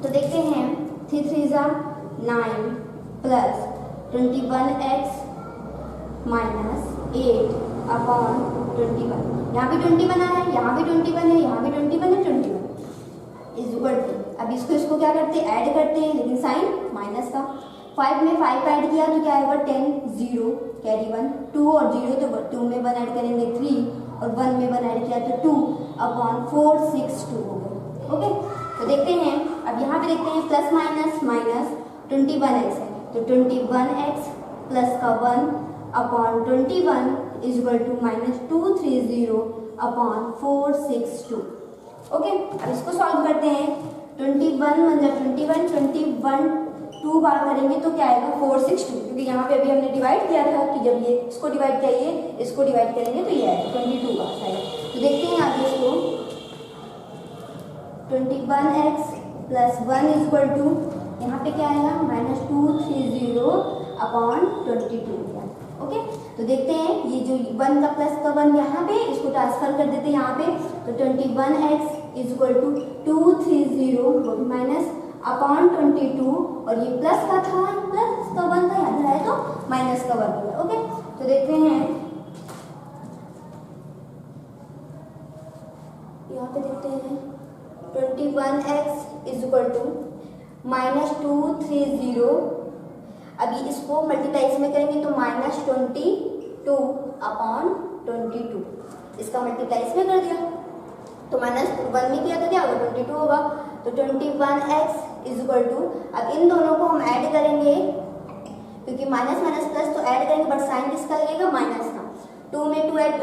तो देखते हैं 3 3 जा 9 प्लस 21x -8/21। यहाँ भी 21 आ रहा है, यहाँ भी 21 है, यहाँ भी 21 है, 21 इज इक्वल टू। अब इसको क्या करते हैं, ऐड करते हैं, लेकिन साइन माइनस का। 5 में 5 ऐड किया तो क्या आएगा 10, 0 कैरी 1, 2 और 0 तो 2 में 1 ऐड करेंगे 3 और 1 में 1 ऐड किया तो 2/462 हो गया। ओके, तो देखते हैं, अब यहाँ पे देखते हैं प्लस माइनस माइनस 21x है तो 21x प्लस का 1/21 इज इक्वल टू -230/462। ओके, अब इसको सॉल्व करते हैं। 21 2 बार करेंगे तो क्या आएगा 462, क्योंकि यहाँ पे अभी हमने डिवाइड किया था कि जब ये इसको डिवाइड किया, ये इसको डिवाइड करेंगे तो ये आएगा 22 बार आएगा। तो देखते हैं आगे इसको, 21x plus 1 is equal to, यहाँ पे क्या आएगा -230/22। ओके, तो देखते हैं, ये जो 1 का प्लस का 1 यहाँ पे, इसको ट्रांसफर कर देते हैं यहाँ पे, तो 21x is equal to 230 minus /22 और ये प्लस का था, प्लस का 1 था, याद रहा है तो माइनस का 1 हो गया। ओके, तो देखते हैं यहाँ पे, देखते हैं 21x इज इक्वल टू -230। अभी इसको मल्टीप्लाई में करेंगे तो -22/22, इसका मल्टीप्लाई में कर दिया तो -1 में किया तो क्या होगा 22 होगा। तो 21x इज इक्वल टू, अब इन दोनों को हम ऐड करेंगे, क्योंकि माइनस माइनस प्लस तो ऐड करेंगे, बट साइन किसका लगेगा माइनस का। 2 में 0 ऐड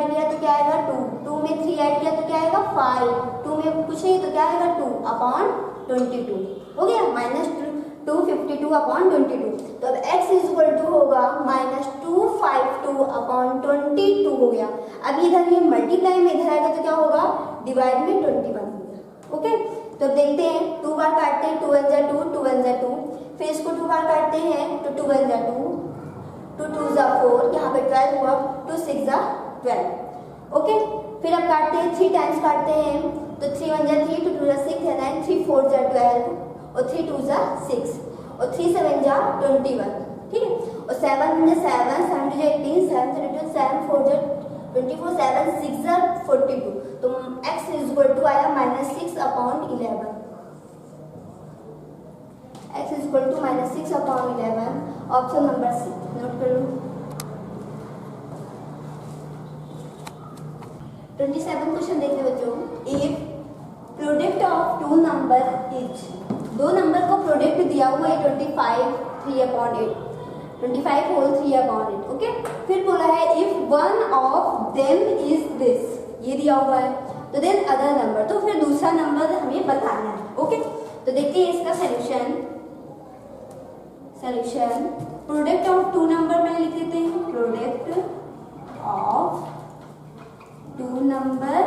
किया तो क्या आएगा 2, 2 में 3 ऐड किया तो क्या आएगा 5, 2 में कुछ नहीं तो क्या आएगा 2/22 हो गया, -252/22। तो अब x इज इक्वल टू होगा -252/22 हो गया। अब इधर ये मल्टीप्लाई में इधर आएगा तो क्या होगा, डिवाइड में 21 हो गया। ओके, तो अब देखते हैं, 2 बार काटते हैं, 2 1 जा 2, 2 1 जा 2, फिर इसको 2 बार काटते हैं तो 2 1 जा 2, 2 2 जा 4, यहाँ पे 12 हुआ, 2 6 जा 12। ओके, फिर अब काटते हैं, 3 टाइम्स काटते हैं तो 3 1 जा 3, 2 2 जा 6 है 9, 3 4 जा 12 और 3 2 जा 6 और 3 7 जा 21। ठीक है, और 7 1 जा 7, 7 2 जा 18, 7 3 2 7 4 जा 24, 7 6 जा 42। तो x इज इक्वल टू आया -6/11। x is equal to -6/11, option number C note कर लो। 27 क्वेश्चन देखते बच्चों, if product of 2 number is, 2 number को प्रोडक्ट दिया हुआ है 25 3/8, 25 होल 3/8। ओके, फिर बोला है if one of them is this, ये दिया हुआ है, तो देन अदर नंबर, तो फिर दूसरा नंबर हमें बताना है। ओके, तो देखते हैं इसका सॉल्यूशन। प्रोडक्ट ऑफ 2 नंबर में लिख देते हैं, प्रोडक्ट ऑफ 2 नंबर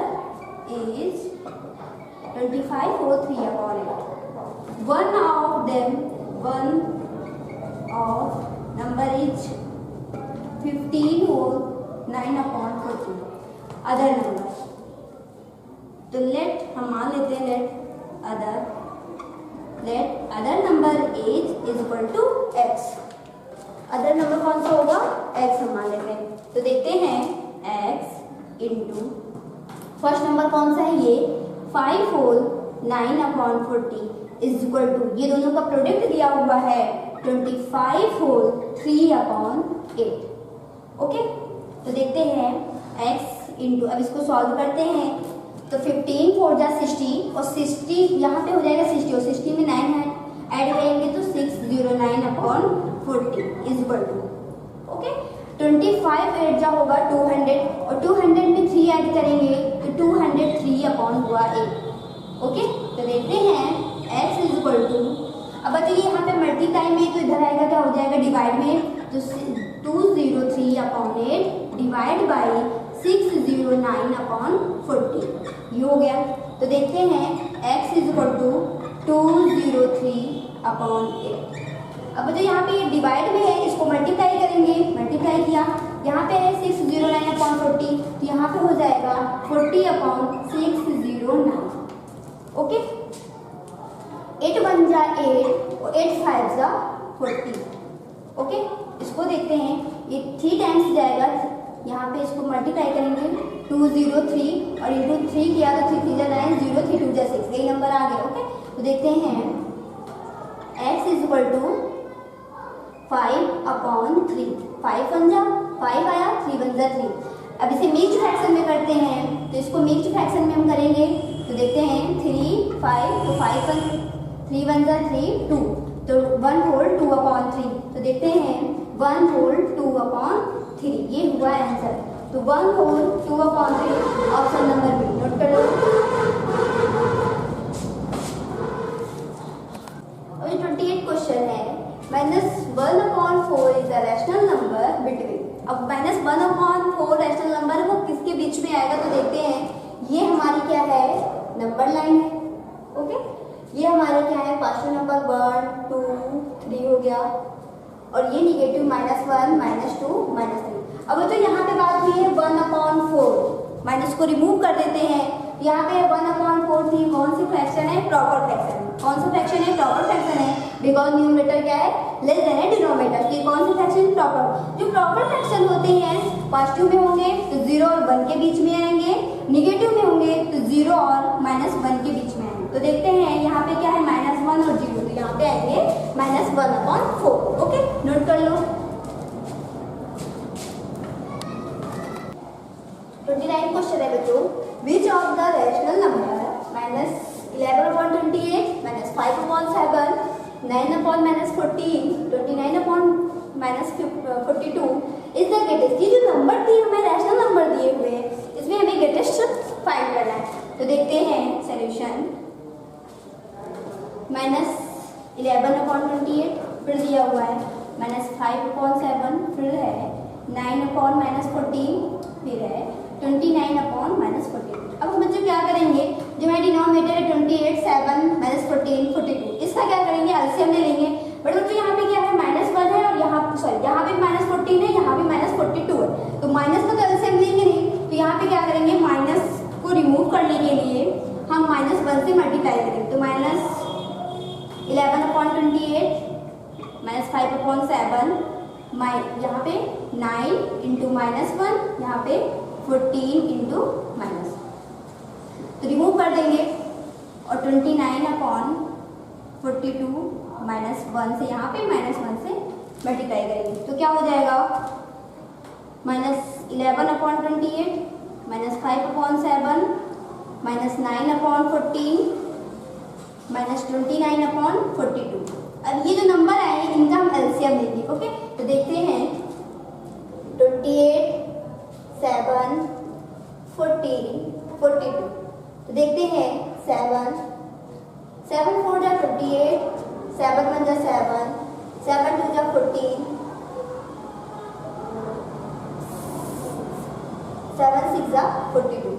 इज 25 और 3/8। one of number is 15 whole 9/40 other number. तो लेट हम मान लेते हैं let other number is equal to x। Other number कौन सा होगा? x हम मान लेते हैं। तो देखते हैं x इंटू फर्स्ट नंबर कौन सा है? ये 5 होल 9/40 इज इक्वल टू, ये दोनों का प्रोडक्ट दिया हुआ है 25 होल 3/8। ओके, तो देखते हैं x इंटू, अब इसको सॉल्व करते हैं तो 15 4 जा 60 और 60 यहाँ पे हो जाएगा 60 और 60 में 9 है ऐड करेंगे तो 609/40 इज इक्वल टू, ओके 25 8 जा होगा 200 और 200 में 3 ऐड करेंगे तो 203/8। ओके, तो देखते हैं x इज इक्वल टू, अब बताइए यहाँ पे मल्टीप्लाई में तो इधर आएगा क्या हो जाएगा डिवाइड में, तो 203/8 डिवाइड बाई 609/40 ये हो गया। तो देखते हैं x इज इक्वल टू 203/8। अब जो यहाँ पे डिवाइड में है इसको मल्टीप्लाई करेंगे, मल्टीप्लाई किया, यहाँ पे है 609/40 तो यहाँ पे हो जाएगा 40/609। ओके, 8 1 जा 8 और 8 5 जा 40। ओके, इसको देखते हैं, ये 3 टाइम्स जाएगा, यहाँ पे इसको मल्टीप्लाई करेंगे 203 और इंटू 3 किया तो 3 3 जा 9 0 3 2 जा 6, यही नंबर आ गया। ओके, तो देखते हैं x इज इक्वल टू 5/3, 5 1 जा 5 आया, 3 1 जा 3। अब इसे मिक्स्ड फ्रैक्शन में करते हैं, तो इसको मिक्स्ड फ्रैक्शन में हम करेंगे तो देखते हैं 3 5 तो 5 1 3 1 जा 3 2 तो 1 होल 2/3। तो देखते हैं 1 होल 2/3 ये हुआ आंसर। तो 1 whole 2/3 option number B note कर लो। और 28 क्वेश्चन है -1/4 is a rational number between. अब -1/4 रैशनल नंबर वो किसके बीच में आएगा? तो देखते हैं, ये हमारी क्या है? नंबर लाइन है। ओके, ये हमारे क्या है? क्वेश्चन नंबर 1 2 3 हो गया और ये निगेटिव -1 -2 -3। अब तो यहाँ पे बात हुई है 1/4, माइनस को रिमूव कर देते हैं। यहाँ पे 1/4 थी, कौन सी फ्रैक्शन है? Proper fraction. कौन सा फ्रैक्शन है? प्रॉपर फ्रैक्शन है, बिकॉज न्यूमरेटर क्या है? लेस देन है डिनोमिनेटर। तो ये कौन सी फ्रैक्शन? प्रॉपर। जो प्रॉपर फ्रैक्शन होते हैं पॉजिटिव में होंगे तो 0 और 1 के बीच में आएंगे, निगेटिव में होंगे तो 0 और -1 के बीच में आएंगे। तो देखते हैं यहाँ पे क्या है? -1 और 0, तो यहाँ पे आएंगे -1/4। ओके, नोट कर लो। 29 क्वेश्चन है बच्चों, which of the rational number -11/28 -5/7 9/-14 29/-42 is the greatest. ये जो नंबर दिए हमें रैशनल नंबर दिए हुए हैं इसमें हमें ग्रेटेस्ट फाइंड करना है। तो देखते हैं सॉल्यूशन। -11/28 फिर दिया हुआ है, -5/7 फिर है, 9/-14 फिर है, 29/-42। अब हम बच्चों क्या करेंगे? जो हमारा डिनोमिनेटर है 28 7 -14 42, इसका क्या करेंगे? एलसीएम ले लेंगे। बट बच्चों यहाँ पे क्या है? -1 है और यहाँ पे -14 है, यहाँ पे -42 है, तो माइनस का तो एलसीएम लेंगे नहीं। तो यहाँ पे क्या करेंगे? माइनस को रिमूव करने के लिए हम -1 से मल्टीप्लाई करेंगे। तो -11/28 -5/7 यहाँ पे 9 इंटू -1, यहाँ पे 14 इंटू माइनस, तो रिमूव कर देंगे और 29/42 -1 से यहाँ पे -1 से मल्टीप्लाई करेंगे तो क्या हो जाएगा? -11/28 -5/7 -9/14 -29/42। अब ये जो नंबर आए इनका हम एलसीएम लेंगे। ओके, तो देखते हैं 28 7 14 42। तो देखते हैं 7 4 जा 28 7 1 जा 7 7 2 जा 14 7 6 जा 42।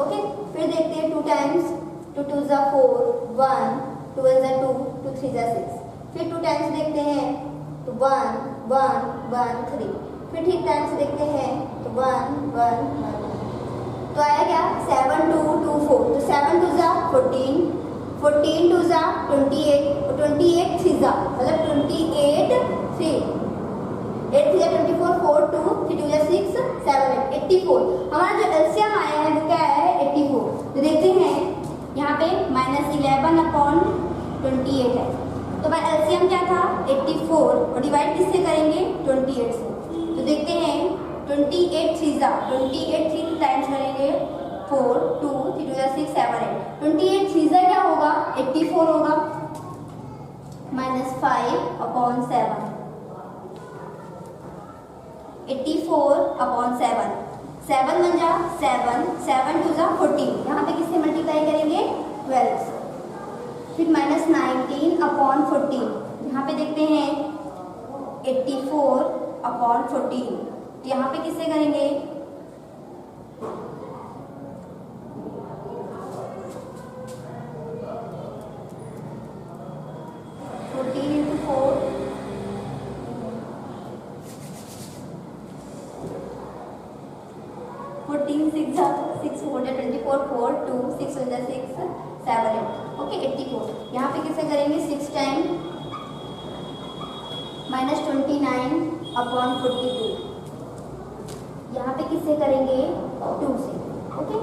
ओके, फिर देखते हैं 2 टाइम्स 2 2 जा 4 1 2 1 जा 2 2 3 जा 6, फिर 2 टाइम्स देखते हैं तो 1 1 1 3, फिर ठीक टाइम्स देखते हैं तो 1 1 1, तो आया क्या 7 2 2 4, तो 7 2 जा 14, 14 2 जा 28, और 28 3 जा मतलब 28 3, 8 3 जा 24, 4 2 3 2 जा 6 7 8 84। हमारा जो एलसीएम आया है वो क्या है 84। तो देखते हैं यहाँ पे -11/28 है, तो भाई एलसीएम क्या था 84 और डिवाइड किससे करेंगे 28 से। तो देखते हैं 28 3 जा 28 3 टाइम्स करेंगे 4 2 3 2 जा 6 7 8, 28 3 जा क्या होगा 84 होगा, -5/7, 84/7, 7 1 जा 7, 7 2 जा 14, यहाँ पे किससे मल्टीप्लाई करेंगे 12 से, फिर -19/14, यहाँ पे देखते हैं 84/14, तो यहाँ पे किससे करेंगे 14 × 4, 14 6 जा 6 4 जा 24, 4 2 6 1 जा 6 7 8, ओके 84। यहाँ पे किससे करेंगे 6 टाइम -29/42, यहाँ पे किससे करेंगे 2 से, ओके।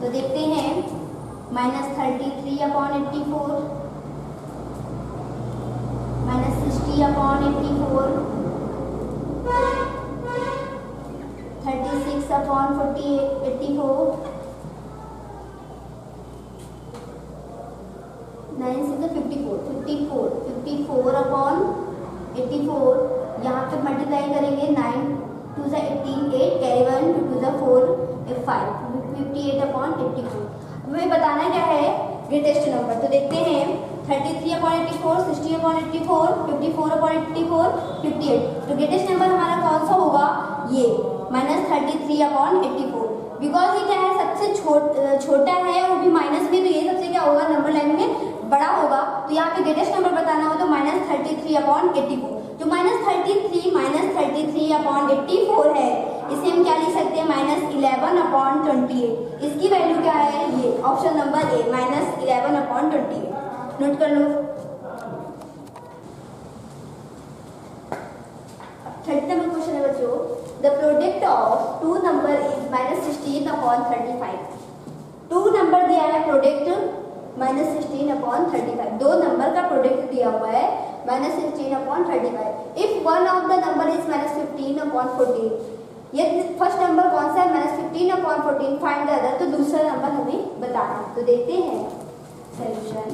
तो देखते हैं -33/84, -60/84, 36/84, 9 6 54, 54/84, यहाँ पे मल्टीप्लाई करेंगे 9 2 जा 18 8 कैरी 1 2 2 जा 4 5 58/84। हमें बताना क्या है ग्रेटेस्ट नंबर, तो देखते हैं 33/84, 60/84, 54/84, 58, तो ग्रेटेस्ट नंबर हमारा कौन सा होगा ये -33/84, बिकॉज ये क्या है सबसे छोटा है वो भी माइनस में, तो ये सबसे क्या होगा नंबर लाइन में बड़ा होगा। तो यहाँ पे ग्रेटेस्ट नंबर बताना हो तो -33/84, जो -33/84 है इसे हम क्या लिख सकते हैं -11/28, इसकी वैल्यू क्या है ये ऑप्शन नंबर ए -11/28, नोट कर लो। 30 नंबर क्वेश्चन है बच्चों, the product of 2 number is -16/35। 2 number दिया है प्रोडक्ट -16/35, 2 नंबर का प्रोडक्ट दिया हुआ है -16/35। If one of the number is -15/14, ये फर्स्ट नंबर कौन सा है -15/14, फाइंड द अदर, तो दूसरा नंबर हमें बताना है। तो देखते हैं solution,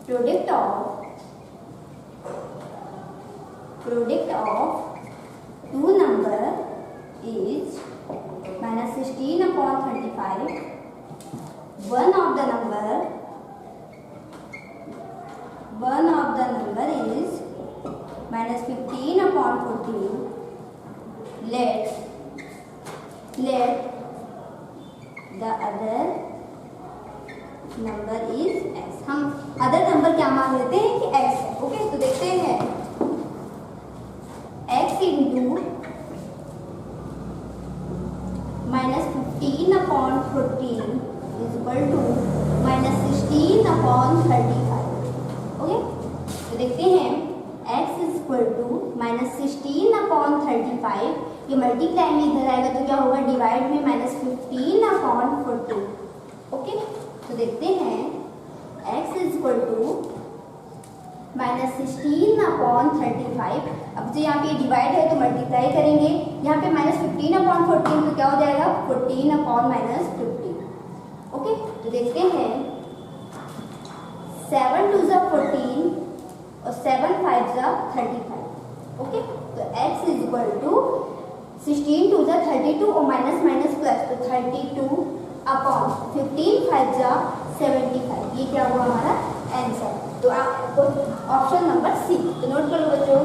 product of 2 number is -16/35. One of the number is -15/14. Let the other number is x. हम अदर नंबर क्या मान लेते हैं कि x है, ओके। तो देखते हैं x into -15/14 is equal to -16/35, okay. तो देखते हैं x is equal to -16/35, ये मल्टीप्लाई में इधर आएगा तो क्या होगा डिवाइड में -15/14, ओके। तो देखते हैं x is equal to -16/35। अब जो यहाँ पे डिवाइड है तो मल्टीप्लाई करेंगे, यहाँ पे -15/14 तो क्या हो जाएगा 14/-15, ओके। तो देखते हैं 7 2 जा 14 और 7 5 जा 35, ओके। तो x इज इक्वल टू 16 2 जा 32 और माइनस माइनस प्लस, तो 32/15 5 जा 75, ये क्या हुआ हमारा आंसर। तो आप ऑप्शन नंबर सी, तो नोट कर लो बच्चों।